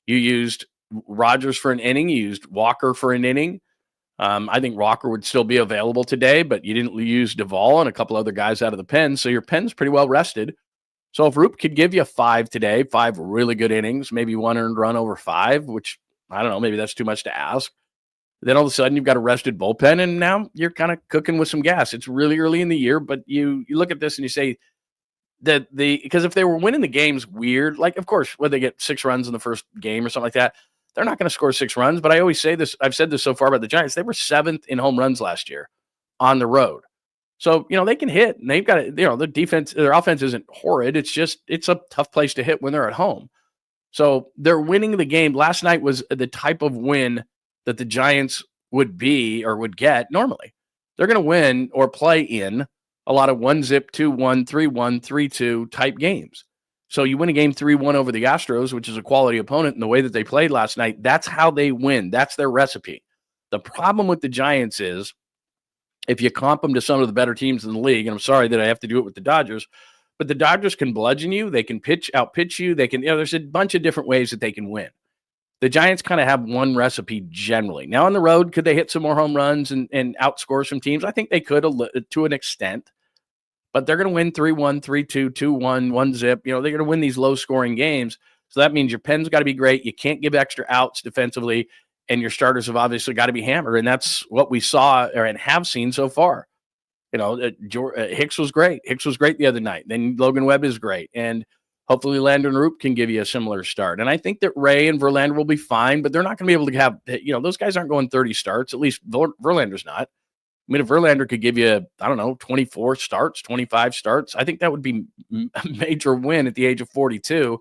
You used Rogers for an inning. You used Walker for an inning. I think Walker would still be available today, but you didn't use Duvall and a couple other guys out of the pen, so your pen's pretty well rested. So if Roop could give you 5 today, 5 really good innings, maybe 1 earned run over 5, which I don't know, maybe that's too much to ask. Then all of a sudden you've got a rested bullpen, and now you're kind of cooking with some gas. It's really early in the year, but you look at this and you say that because if they were winning the games weird, like of course, when they get 6 runs in the first game or something like that, they're not going to score 6 runs. But I always say this, I've said this so far about the Giants, they were 7th in home runs last year on the road. So, they can hit, and they've got, the defense, their offense isn't horrid. It's a tough place to hit when they're at home. So they're winning the game. Last night was the type of win that the Giants would be or would get normally. They're going to win or play in a lot of 1-zip, 2-1, 3-1, 3-2 type games. So you win a game 3-1 over the Astros, which is a quality opponent, and the way that they played last night, that's how they win. That's their recipe. The problem with the Giants is if you comp them to some of the better teams in the league, and I'm sorry that I have to do it with the Dodgers, but the Dodgers can bludgeon you. They can outpitch you. They can, there's a bunch of different ways that they can win. The Giants kind of have one recipe generally. Now on the road, could they hit some more home runs and outscore some teams? I think they could to an extent, but they're going to win 3-1, 3-2, 2-1, 1-zip. They're going to win these low-scoring games. So that means your pen's got to be great. You can't give extra outs defensively, and your starters have obviously got to be hammered, and that's what we saw and have seen so far. Hicks was great. Hicks was great the other night. Then Logan Webb is great, and hopefully Landon Roop can give you a similar start. And I think that Ray and Verlander will be fine, but they're not going to be able to have, those guys aren't going 30 starts. At least Verlander's not. I mean, if Verlander could give you, 24 starts, 25 starts, I think that would be a major win at the age of 42.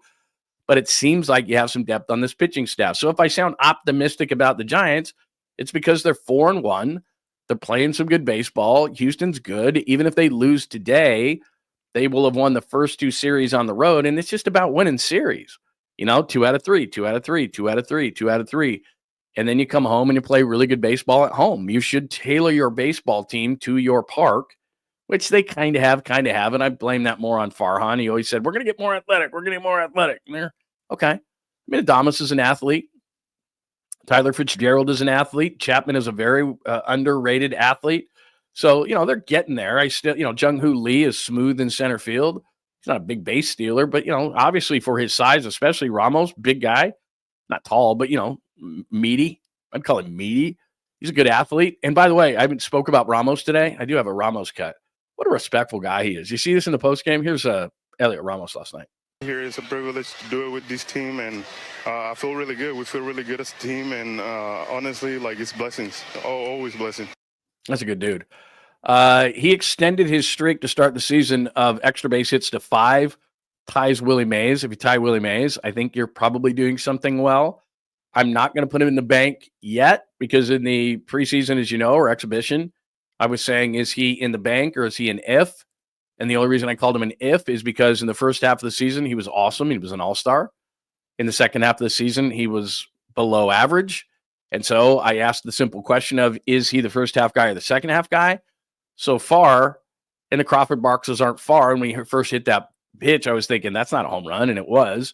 But it seems like you have some depth on this pitching staff. So if I sound optimistic about the Giants, it's because they're 4-1. They're playing some good baseball. Houston's good. Even if they lose today, they will have won the first 2 series on the road, and it's just about winning series. 2 out of 3, 2 out of 3, 2 out of 3, 2 out of 3. And then you come home and you play really good baseball at home. You should tailor your baseball team to your park, which they kind of have, and I blame that more on Farhan. He always said, we're going to get more athletic. We're going to get more athletic. And they're, okay. Adames is an athlete. Tyler Fitzgerald is an athlete. Chapman is a very underrated athlete. So, they're getting there. I still, Jung-Hoo Lee is smooth in center field. He's not a big base stealer, but, obviously for his size, especially Ramos, big guy, not tall, but, meaty. I'd call him meaty. He's a good athlete. And by the way, I haven't spoke about Ramos today. I do have a Ramos cut. What a respectful guy he is. You see this in the postgame? Here's Elliot Ramos last night. Here is a privilege to do it with this team, and I feel really good. We feel really good as a team, and honestly, it's blessings, always blessings. That's a good dude. He extended his streak to start the season of extra base hits to 5, ties Willie Mays. If you tie Willie Mays, I think you're probably doing something well. I'm not going to put him in the bank yet because in the preseason, as you know, or exhibition, I was saying, is he in the bank or is he an if? And the only reason I called him an if is because in the first half of the season, he was awesome. He was an all-star. In the second half of the season, he was below average. And so I asked the simple question of, is he the first half guy or the second half guy? So far, and the Crawford boxes aren't far. And when he first hit that pitch, I was thinking that's not a home run, and it was.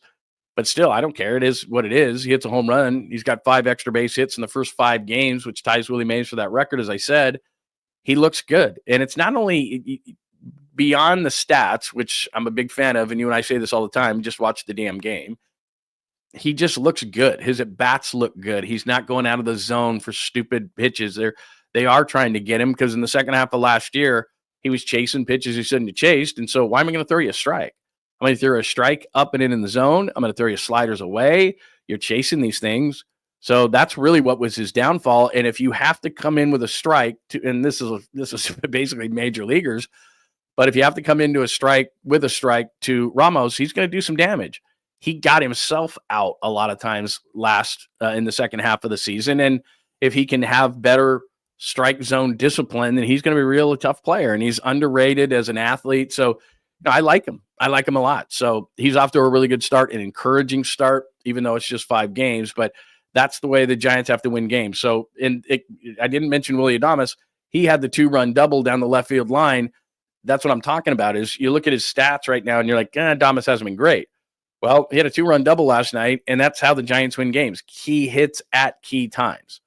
But still, I don't care. It is what it is. He hits a home run. He's got 5 extra base hits in the first 5 games, which ties Willie Mays for that record, as I said. He looks good. And it's not only beyond the stats, which I'm a big fan of, and you and I say this all the time, just watch the damn game. He just looks good. His at-bats look good. He's not going out of the zone for stupid pitches. They are trying to get him because in the second half of last year, he was chasing pitches he shouldn't have chased. And so why am I going to throw you a strike? I'm going to throw a strike up and in the zone. I'm going to throw you sliders away. You're chasing these things. So that's really what was his downfall. And if you have to come in with a strike, and this is basically major leaguers, but if you have to come into a strike to Ramos, he's going to do some damage. He got himself out a lot of times in the second half of the season. And if he can have better strike zone discipline, then he's going to be a real tough player. And he's underrated as an athlete. So I like him. I like him a lot. So he's off to a really good start, an encouraging start, even though it's just 5 games. But That's the way the Giants have to win games. So, I didn't mention Willie Adames. He had the 2-run double down the left field line. That's what I'm talking about. Is you look at his stats right now and you're like, Adames hasn't been great. Well, he had a 2-run double last night, and that's how the Giants win games. Key hits at key times.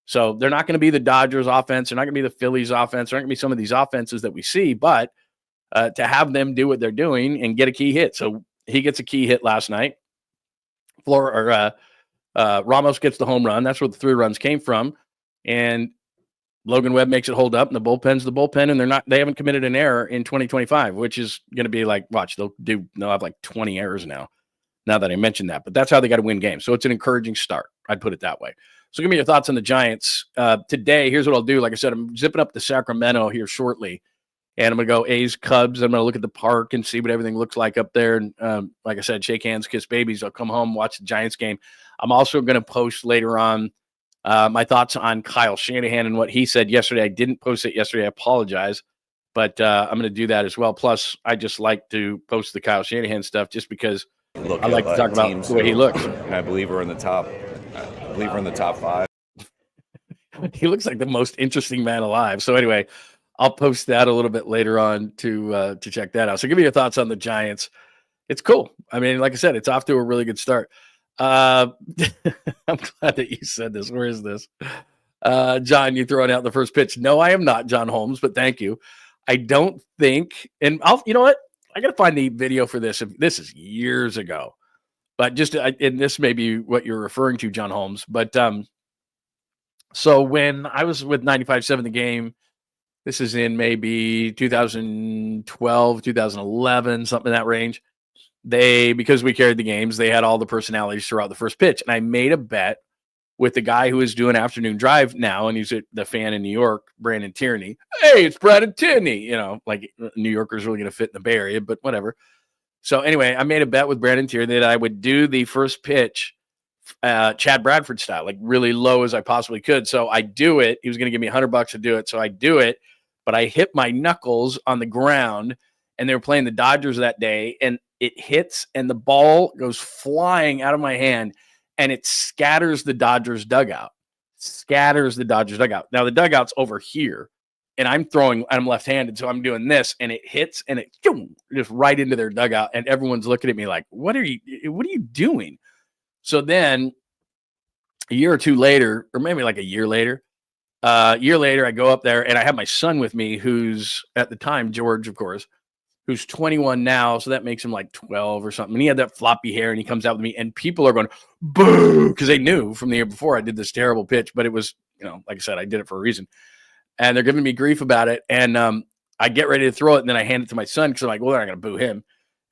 So they're not going to be the Dodgers offense. They're not going to be the Phillies offense. They're not going to be some of these offenses that we see, but to have them do what they're doing and get a key hit. So he gets a key hit last night. Ramos gets the home run. That's where the 3 runs came from. And Logan Webb makes it hold up, and the bullpen's the bullpen, and they haven't committed an error in 2025, which is going to be like, watch, they'll have like 20 errors now that I mentioned that. But that's how they got to win games. So it's an encouraging start. I'd put it that way. So give me your thoughts on the Giants. Today, here's what I'll do. Like I said, I'm zipping up to Sacramento here shortly, and I'm going to go A's, Cubs. I'm going to look at the park and see what everything looks like up there. And like I said, shake hands, kiss babies. I'll come home, watch the Giants game. I'm also going to post later on my thoughts on Kyle Shanahan and what he said yesterday. I didn't post it yesterday. I apologize. But I'm going to do that as well. Plus, I just like to post the Kyle Shanahan stuff just because I like to talk about the way he looks. And I believe we're in the top. I believe we're in the top 5. He looks like the most interesting man alive. So anyway, I'll post that a little bit later on to check that out. So give me your thoughts on the Giants. It's cool. I mean, like I said, it's off to a really good start. I'm glad that you said this. Where is this? John, you throwing out the first pitch. No, I am not John Holmes, but thank you. I don't think, and you know what? I got to find the video for this. This is years ago, but and this may be what you're referring to, John Holmes. But so when I was with 95.7 The Game, this is in maybe 2012, 2011, something in that range. Because we carried the games, they had all the personalities throughout the first pitch. And I made a bet with the guy who is doing Afternoon Drive now, and he's the fan in New York, Brandon Tierney. Hey, it's Brandon Tierney. Like New Yorkers really going to fit in the Bay Area, but whatever. So anyway, I made a bet with Brandon Tierney that I would do the first pitch Chad Bradford style, like really low as I possibly could. So I do it. He was going to give me $100 to do it. So I do it, but I hit my knuckles on the ground, and they were playing the Dodgers that day, and it hits and the ball goes flying out of my hand, and it scatters the Dodgers dugout. Now the dugout's over here, and I'm left-handed, so I'm doing this, and it hits and it just right into their dugout, and everyone's looking at me like, what are you doing? So then a year or two later, or maybe like a year later, I go up there, and I have my son with me, who's at the time, George, of course, who's 21 now, so that makes him like 12 or something. And he had that floppy hair, and he comes out with me, and people are going, boo, because they knew from the year before I did this terrible pitch, but it was, like I said, I did it for a reason. And they're giving me grief about it, and I get ready to throw it, and then I hand it to my son, because I'm like, well, they're not going to boo him.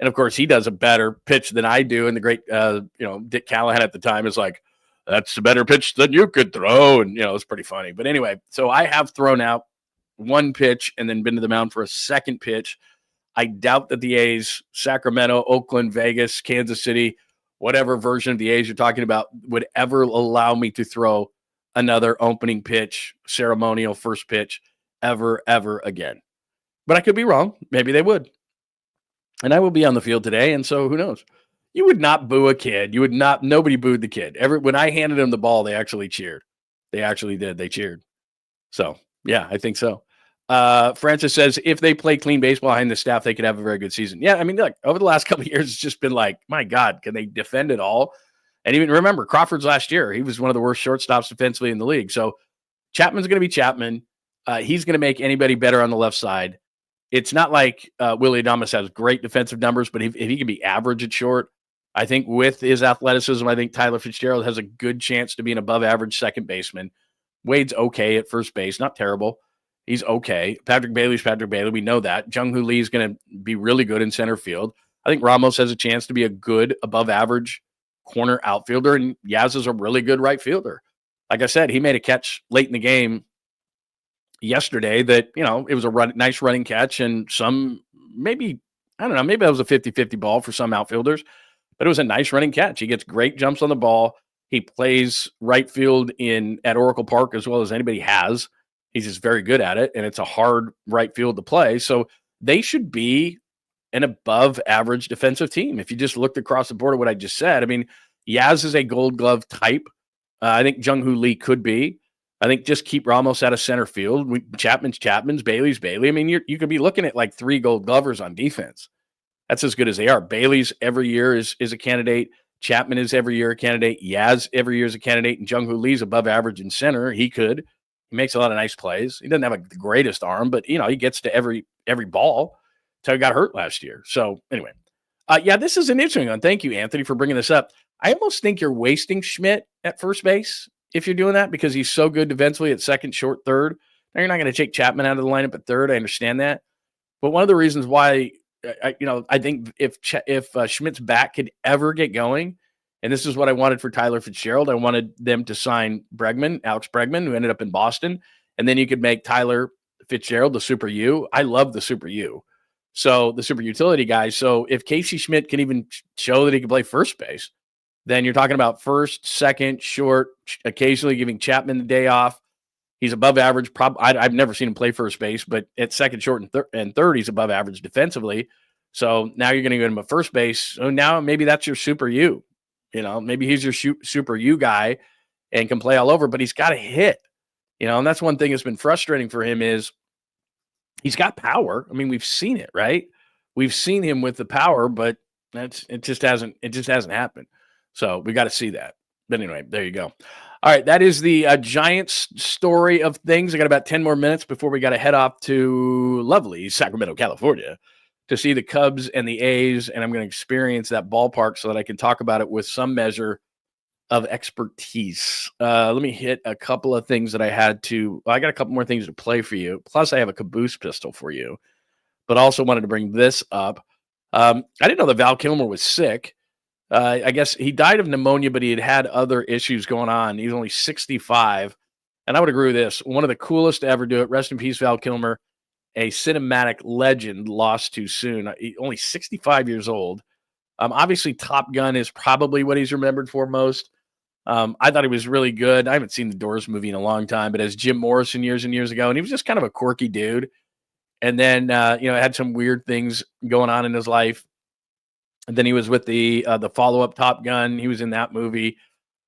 And, of course, he does a better pitch than I do, and the great, Dick Callahan at the time is like, that's a better pitch than you could throw, and, it's pretty funny. But anyway, so I have thrown out one pitch and then been to the mound for a second pitch. I doubt that the A's, Sacramento, Oakland, Vegas, Kansas City, whatever version of the A's you're talking about, would ever allow me to throw another opening pitch, ceremonial first pitch ever again. But I could be wrong. Maybe they would. And I will be on the field today, and so who knows? You would not boo a kid. Nobody booed the kid. When I handed him the ball, they actually cheered. They actually did. They cheered. So, yeah, I think so. Francis says, if they play clean baseball behind the staff, they could have a very good season. Yeah, I mean, look, over the last couple of years, it's just been like, my God, can they defend it all? And even remember, Crawford's last year, he was one of the worst shortstops defensively in the league. So Chapman's going to be Chapman. He's going to make anybody better on the left side. It's not like Willie Adames has great defensive numbers, but if he can be average at short, I think with his athleticism, I think Tyler Fitzgerald has a good chance to be an above-average second baseman. Wade's okay at first base, not terrible. He's okay. Patrick Bailey's Patrick Bailey. We know that. Jung-Hoo Lee is going to be really good in center field. I think Ramos has a chance to be a good above-average corner outfielder, and Yaz is a really good right fielder. Like I said, he made a catch late in the game yesterday that, it was a nice running catch, and maybe that was a 50-50 ball for some outfielders, but it was a nice running catch. He gets great jumps on the ball. He plays right field at Oracle Park as well as anybody has. He's just very good at it, and it's a hard right field to play. So they should be an above-average defensive team. If you just looked across the board at what I just said, I mean, Yaz is a Gold Glove type. I think Jung-Hoo Lee could be. I think just keep Ramos out of center field. Chapman's, Bailey's Bailey. I mean, you could be looking at like 3 Gold Glovers on defense. That's as good as they are. Bailey's every year is a candidate. Chapman is every year a candidate. Yaz every year is a candidate. And Jung-Hoo Lee's above average in center. He makes a lot of nice plays. He doesn't have the greatest arm, but he gets to every ball until he got hurt last year. So anyway, this is an interesting one. Thank you, Anthony, for bringing this up. I almost think you're wasting Schmidt at first base if you're doing that because he's so good defensively at second, short, third. Now you're not going to take Chapman out of the lineup at third. I understand that, but one of the reasons why I think if Schmidt's bat could ever get going, and this is what I wanted for Tyler Fitzgerald, I wanted them to sign Alex Bregman, who ended up in Boston, and then you could make Tyler Fitzgerald the Super U. I love the Super U. So the super utility guy. So if Casey Schmidt can even show that he can play first base, then you're talking about first, second, short, occasionally giving Chapman the day off. He's above average. I've never seen him play first base, but at second, short, and third, he's above average defensively. So now you're going to get him a first base. So now maybe that's your Super U. Maybe he's your Super U guy and can play all over, but he's got to hit. And that's one thing that's been frustrating for him is he's got power. I mean, we've seen it, right? We've seen him with the power, but it just hasn't happened. So we got to see that. But anyway, there you go. All right, that is the Giants story of things. I got about 10 more minutes before we got to head off to lovely Sacramento, California, to see the Cubs and the A's, and I'm going to experience that ballpark so that I can talk about it with some measure of expertise. Let me hit a couple of things that I got a couple more things to play for you. Plus, I have a caboose pistol for you, but also wanted to bring this up. I didn't know that Val Kilmer was sick. I guess he died of pneumonia, but he had other issues going on. He's only 65. And I would agree with this. One of the coolest to ever do it. Rest in peace, Val Kilmer, a cinematic legend, lost too soon. Only 65 years old. Obviously, Top Gun is probably what he's remembered for most. I thought he was really good. I haven't seen the Doors movie in a long time, but as Jim Morrison years and years ago, and he was just kind of a quirky dude. And then, had some weird things going on in his life. And then he was with the follow-up Top Gun. He was in that movie.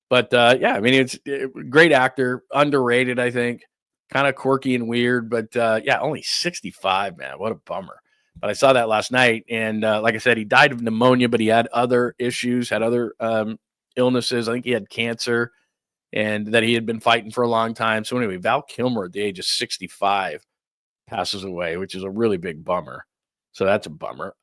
But, it's a great actor, underrated, I think. Kind of quirky and weird. But, only 65, man. What a bummer. But I saw that last night. And like I said, he died of pneumonia, but he had other issues, had other illnesses. I think he had cancer and that he had been fighting for a long time. So anyway, Val Kilmer at the age of 65 passes away, which is a really big bummer. So that's a bummer.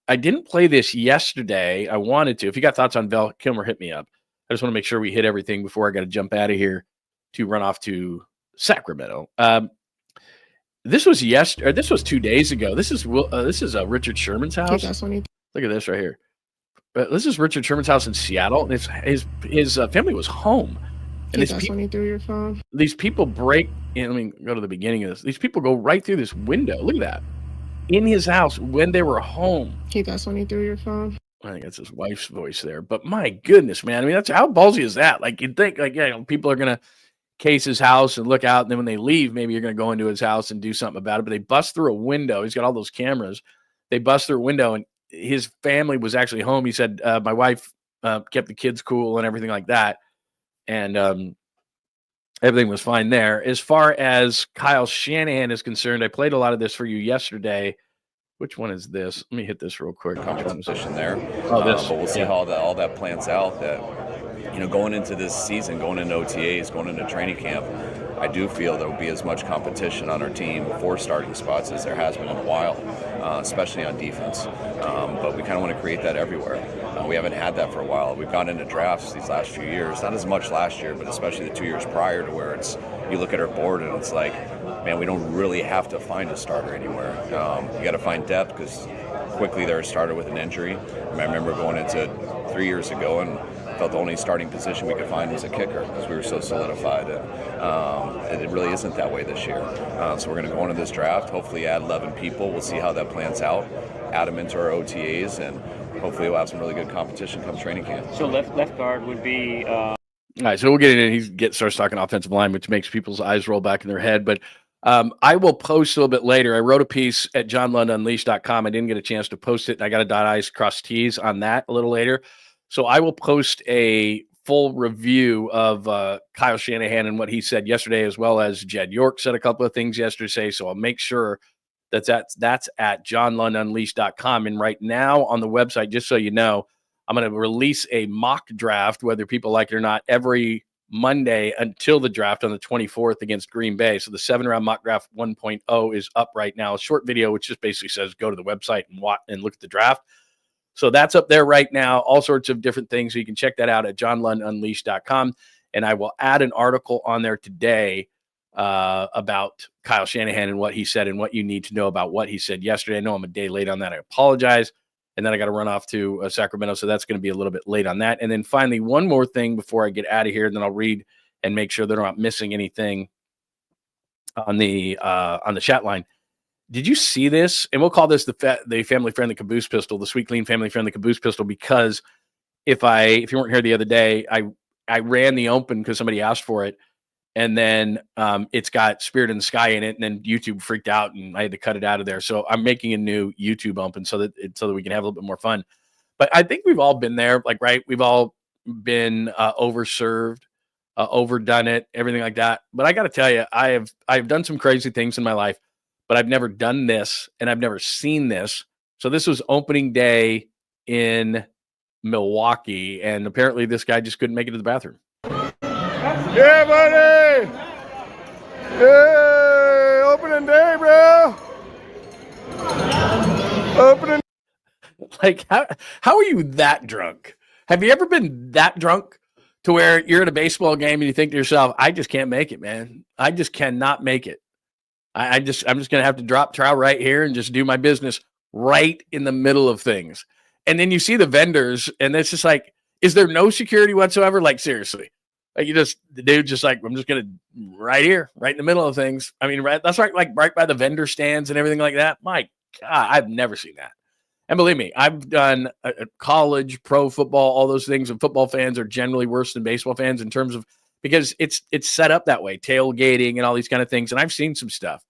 I didn't play this yesterday. I wanted to. If you got thoughts on Val Kilmer, hit me up. I just want to make sure we hit everything before I got to jump out of here to run off to Sacramento. This was yesterday. This was 2 days ago. This is Richard Sherman's house. Look at this right here. This is Richard Sherman's house in Seattle, and his family was home. And these people break. Let me go to the beginning of this. These people go right through this window. Look at that. In his house when they were home. That's when you threw your phone. I think that's his wife's voice there. But my goodness, man. I mean, that's how ballsy is that? Like, you'd think, people are going to case his house and look out. And then when they leave, maybe you're going to go into his house and do something about it. But they bust through a window. He's got all those cameras. They bust through a window, and his family was actually home. He said, my wife kept the kids cool and everything like that. And everything was fine there. As far as Kyle Shanahan is concerned, I played a lot of this for you yesterday. Which one is this? Let me hit this real quick. Competition there. Oh, this. But we'll see how all that plans out. That going into this season, going into OTAs, going into training camp, I do feel there will be as much competition on our team for starting spots as there has been in a while, especially on defense. But we kind of want to create that everywhere. We haven't had that for a while. We've gone into drafts these last few years, not as much last year, but especially the 2 years prior to where you look at our board and it's like, man, we don't really have to find a starter anywhere. You got to find depth because quickly they're a starter with an injury. I remember going into 3 years ago and felt the only starting position we could find was a kicker because we were so solidified. And it really isn't that way this year. So we're going to go into this draft, hopefully add 11 people. We'll see how that plans out, add them into our OTAs, and hopefully we'll have some really good competition come training camp. So left guard would be... All right, so we'll get in and he starts talking offensive line, which makes people's eyes roll back in their head. But I will post a little bit later. I wrote a piece at johnlundunleashed.com. I didn't get a chance to post it. I got to dot I's, cross T's on that a little later. So I will post a full review of Kyle Shanahan and what he said yesterday, as well as Jed York said a couple of things yesterday. So I'll make sure that's at johnlundunleashed.com. And right now on the website, just so you know, I'm going to release a mock draft, whether people like it or not, every Monday until the draft on the 24th against Green Bay. So the 7-round mock draft 1.0 is up right now. A short video, which just basically says go to the website and watch and look at the draft. So that's up there right now, all sorts of different things. So you can check that out at johnlundunleashed.com. And I will add an article on there today about Kyle Shanahan and what he said and what you need to know about what he said yesterday. I know I'm a day late on that. I apologize. And then I got to run off to Sacramento. So that's going to be a little bit late on that. And then finally, one more thing before I get out of here, and then I'll read and make sure that I'm not missing anything on the chat line. Did you see this? And we'll call this the family-friendly caboose pistol, the Sweet Clean family-friendly caboose pistol, because if you weren't here the other day, I ran the open because somebody asked for it, and then it's got Spirit in the Sky in it, and then YouTube freaked out, and I had to cut it out of there. So I'm making a new YouTube open so that we can have a little bit more fun. But I think we've all been there, right? We've all been overserved, overdone it, everything like that. But I got to tell you, I've done some crazy things in my life, but I've never done this, and I've never seen this. So this was opening day in Milwaukee, and apparently this guy just couldn't make it to the bathroom. Yeah, buddy! Hey, opening day, bro! Opening. Like, how are you that drunk? Have you ever been that drunk to where you're at a baseball game and you think to yourself, I just can't make it, man. I just cannot make it. I'm just going to have to drop trowel right here and just do my business right in the middle of things. And then you see the vendors, and it's just like, is there no security whatsoever? Like, seriously. Like, the dude just like, I'm just going to right here, right in the middle of things. I mean, that's right by the vendor stands and everything like that. My God, I've never seen that. And believe me, I've done college, pro football, all those things, and football fans are generally worse than baseball fans in terms of, because it's set up that way, tailgating and all these kind of things. And I've seen some stuff.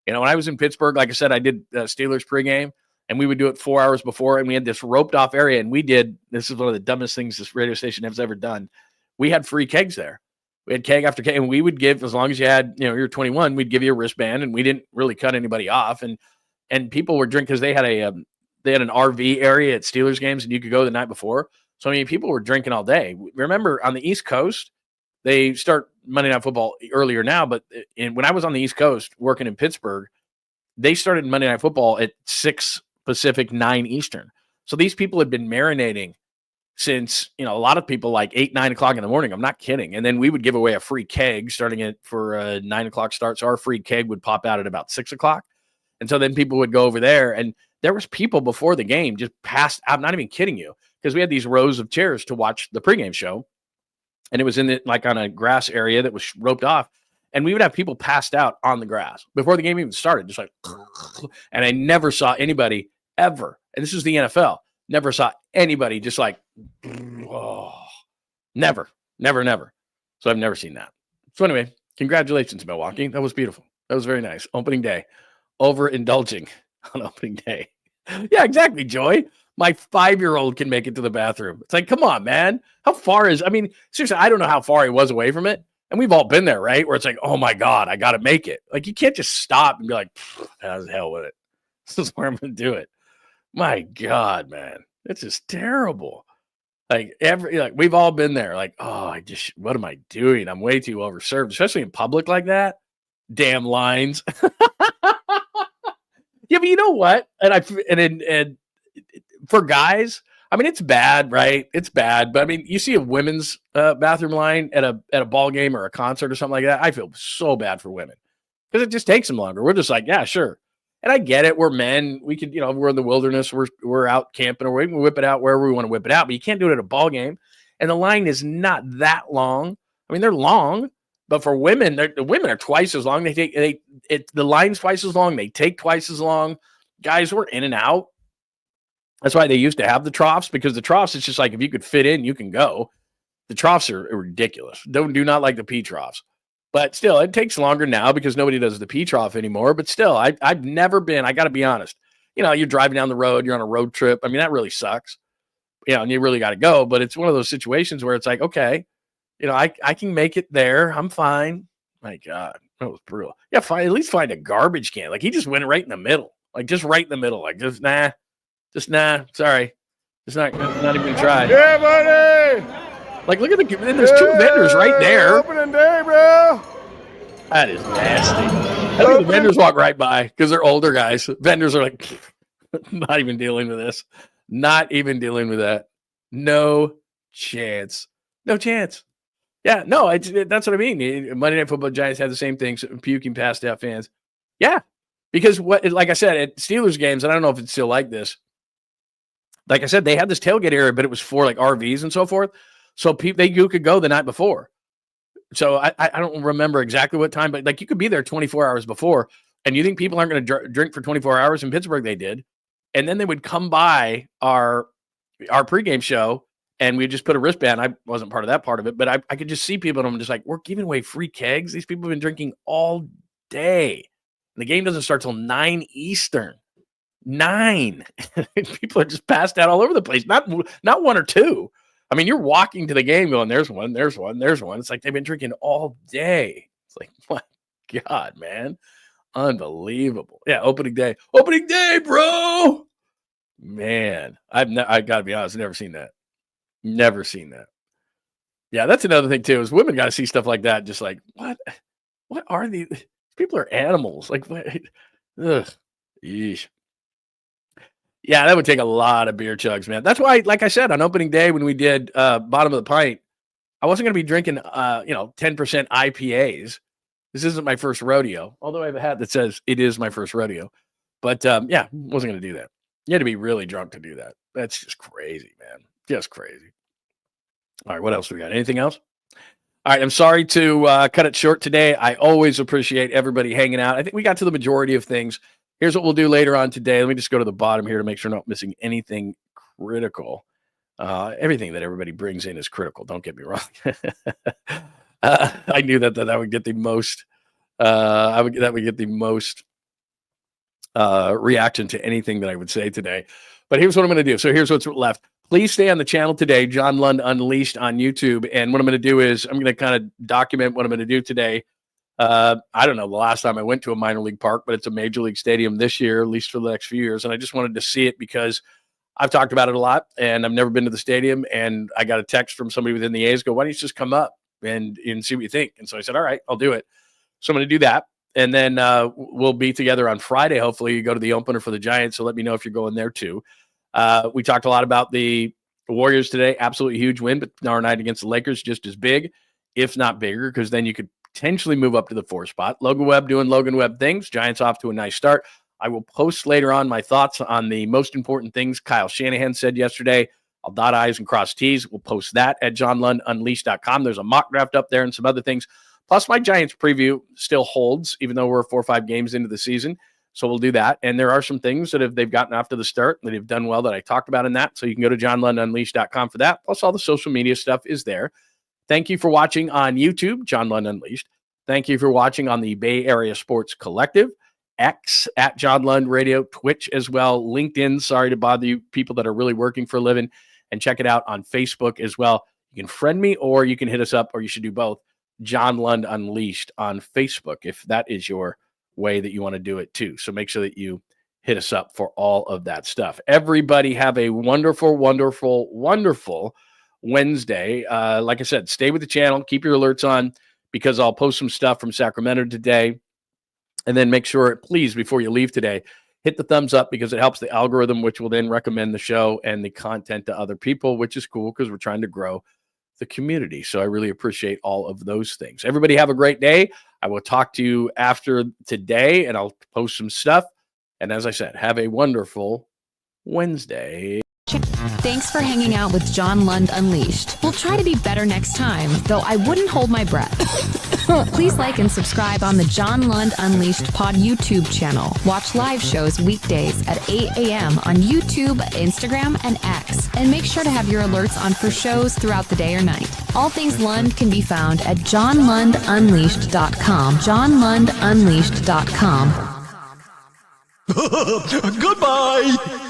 You know, when I was in Pittsburgh, like I said, I did Steelers pregame, and we would do it 4 hours before, and we had this roped off area, and this is one of the dumbest things this radio station has ever done. We had free kegs there. We had keg after keg, and we would give, as long as you had, you're 21, we'd give you a wristband, and we didn't really cut anybody off. And people were drinking, because they had an RV area at Steelers games, and you could go the night before. So, I mean, people were drinking all day. Remember, on the East Coast, they start Monday Night Football earlier now, but when I was on the East Coast working in Pittsburgh, they started Monday Night Football at 6 Pacific, 9 Eastern. So these people had been marinating since, a lot of people like 8, 9 o'clock in the morning. I'm not kidding. And then we would give away a free keg starting it for a 9 o'clock start. So our free keg would pop out at about 6 o'clock. And so then people would go over there, and there was people before the game just passed. I'm not even kidding you, because we had these rows of chairs to watch the pregame show. And it was on a grass area that was roped off. And we would have people passed out on the grass before the game even started, just like, and I never saw anybody ever. And this is the NFL. Never saw anybody just like, oh, never. So I've never seen that. So anyway, congratulations, Milwaukee. That was beautiful. That was very nice. Opening day. Overindulging on opening day. Yeah, exactly, Joy. My 5-year-old can make it to the bathroom. It's like, come on, man. How far seriously, I don't know how far he was away from it. And we've all been there, right? Where it's like, oh my God, I got to make it. Like, you can't just stop and be like, how's the hell with it? This is where I'm going to do it. My God, man. It's just terrible. Like, we've all been there. Like, oh, what am I doing? I'm way too overserved, especially in public like that. Damn lines. Yeah, but you know what? And for guys, I mean, it's bad, right? It's bad. But I mean, you see a women's bathroom line at a ball game or a concert or something like that. I feel so bad for women because it just takes them longer. We're just like, yeah, sure. And I get it. We're men. We could, we're in the wilderness. We're out camping, or we can whip it out wherever we want to whip it out. But you can't do it at a ball game. And the line is not that long. I mean, they're long, but for women, the women are twice as long. The line's twice as long. They take twice as long. Guys, we're in and out. That's why they used to have the troughs, because the troughs, it's just like, if you could fit in, you can go. The troughs are ridiculous. Do not like the pee troughs. But still, it takes longer now because nobody does the pee trough anymore. But still, I've never been, I got to be honest. You're driving down the road, you're on a road trip. I mean, that really sucks. and you really got to go. But it's one of those situations where it's like, okay, I can make it there. I'm fine. My God, that was brutal. Yeah, fine. At least find a garbage can. Like he just went right in the middle, just right in the middle. Like just nah. Sorry, just not even try. Yeah, buddy. Like look at and there's two vendors right there. Opening day, bro. That is nasty. I think the vendors walk right by because they're older guys. Vendors are like, not even dealing with this. Not even dealing with that. No chance. No chance. Yeah, no, that's what I mean. Monday Night Football Giants had the same thing, puking past out fans. Yeah, because like I said, at Steelers games, and I don't know if it's still like this. Like I said, they had this tailgate area, but it was for like RVs and so forth. So you could go the night before. So I don't remember exactly what time, but like you could be there 24 hours before, and you think people aren't going to drink for 24 hours? In Pittsburgh, they did. And then they would come by our pregame show, and we just put a wristband. I wasn't part of that part of it, but I could just see people, and I'm just like, we're giving away free kegs. These people have been drinking all day. And the game doesn't start till 9 Eastern. 9. People are just passed out all over the place. Not one or two. I mean, you're walking to the game going, there's one. It's like they've been drinking all day. It's like, my God, man. Unbelievable. Yeah, opening day, bro. Man, I got to be honest, never seen that. Never seen that. Yeah, that's another thing too. Is women got to see stuff like that. Just like what are these people? Are animals? Like what? Ugh. Yeesh. Yeah, that would take a lot of beer chugs, man. That's why, like I said, on opening day when we did bottom of the pint, I wasn't going to be drinking 10% IPAs. This isn't my first rodeo, although I have a hat that says it is my first rodeo. But yeah, wasn't going to do that. You had to be really drunk to do that. That's just crazy, man. Just crazy. All right, what else we got? Anything else? All right, I'm sorry to cut it short today. I always appreciate everybody hanging out. I think we got to the majority of things. Here's what we'll do later on today. Let me just go to the bottom here to make sure I'm not missing anything critical. Everything that everybody brings in is critical. Don't get me wrong. I knew that would get the most. That would get the most reaction to anything that I would say today. But here's what I'm going to do. So here's what's left. Please stay on the channel today, John Lund Unleashed on YouTube. And what I'm going to do is I'm going to kind of document what I'm going to do today. I don't know the last time I went to a minor league park, but it's a major league stadium this year, at least for the next few years. And I just wanted to see it because I've talked about it a lot and I've never been to the stadium. And I got a text from somebody within the A's go, why don't you just come up and see what you think? And so I said, all right, I'll do it. So I'm going to do that. And then we'll be together on Friday. Hopefully you go to the opener for the Giants. So let me know if you're going there too. We talked a lot about the Warriors today. Absolutely huge win, but tomorrow night against the Lakers, just as big, if not bigger, because then you could potentially move up to the 4th spot. Logan Webb doing Logan Webb things. Giants off to a nice start. I will post later on my thoughts on the most important things Kyle Shanahan said yesterday. I'll dot I's and cross T's. We'll post that at johnlundunleashed.com. There's a mock draft up there and some other things. Plus, my Giants preview still holds, even though we're 4 or 5 games into the season. So we'll do that. And there are some things that they've gotten after the start that have done well that I talked about in that. So you can go to johnlundunleashed.com for that. Plus, all the social media stuff is there. Thank you for watching on YouTube, John Lund Unleashed. Thank you for watching on the Bay Area Sports Collective, X at John Lund Radio, Twitch as well, LinkedIn. Sorry to bother you people that are really working for a living. And check it out on Facebook as well. You can friend me or you can hit us up, or you should do both. John Lund Unleashed on Facebook, if that is your way that you want to do it too. So make sure that you hit us up for all of that stuff. Everybody have a wonderful, wonderful, wonderful Wednesday. Like I said, stay with the channel. Keep your alerts on because I'll post some stuff from Sacramento today. And then make sure, please, before you leave today, hit the thumbs up because it helps the algorithm, which will then recommend the show and the content to other people, which is cool because we're trying to grow the community. So I really appreciate all of those things. Everybody have a great day. I will talk to you after today and I'll post some stuff. And as I said, have a wonderful Wednesday. Thanks for hanging out with John Lund Unleashed. We'll try to be better next time, though I wouldn't hold my breath. Please like and subscribe on the John Lund Unleashed Pod YouTube channel. Watch live shows weekdays at 8 a.m. on YouTube, Instagram, and X. And make sure to have your alerts on for shows throughout the day or night. All things Lund can be found at johnlundunleashed.com. johnlundunleashed.com. Goodbye!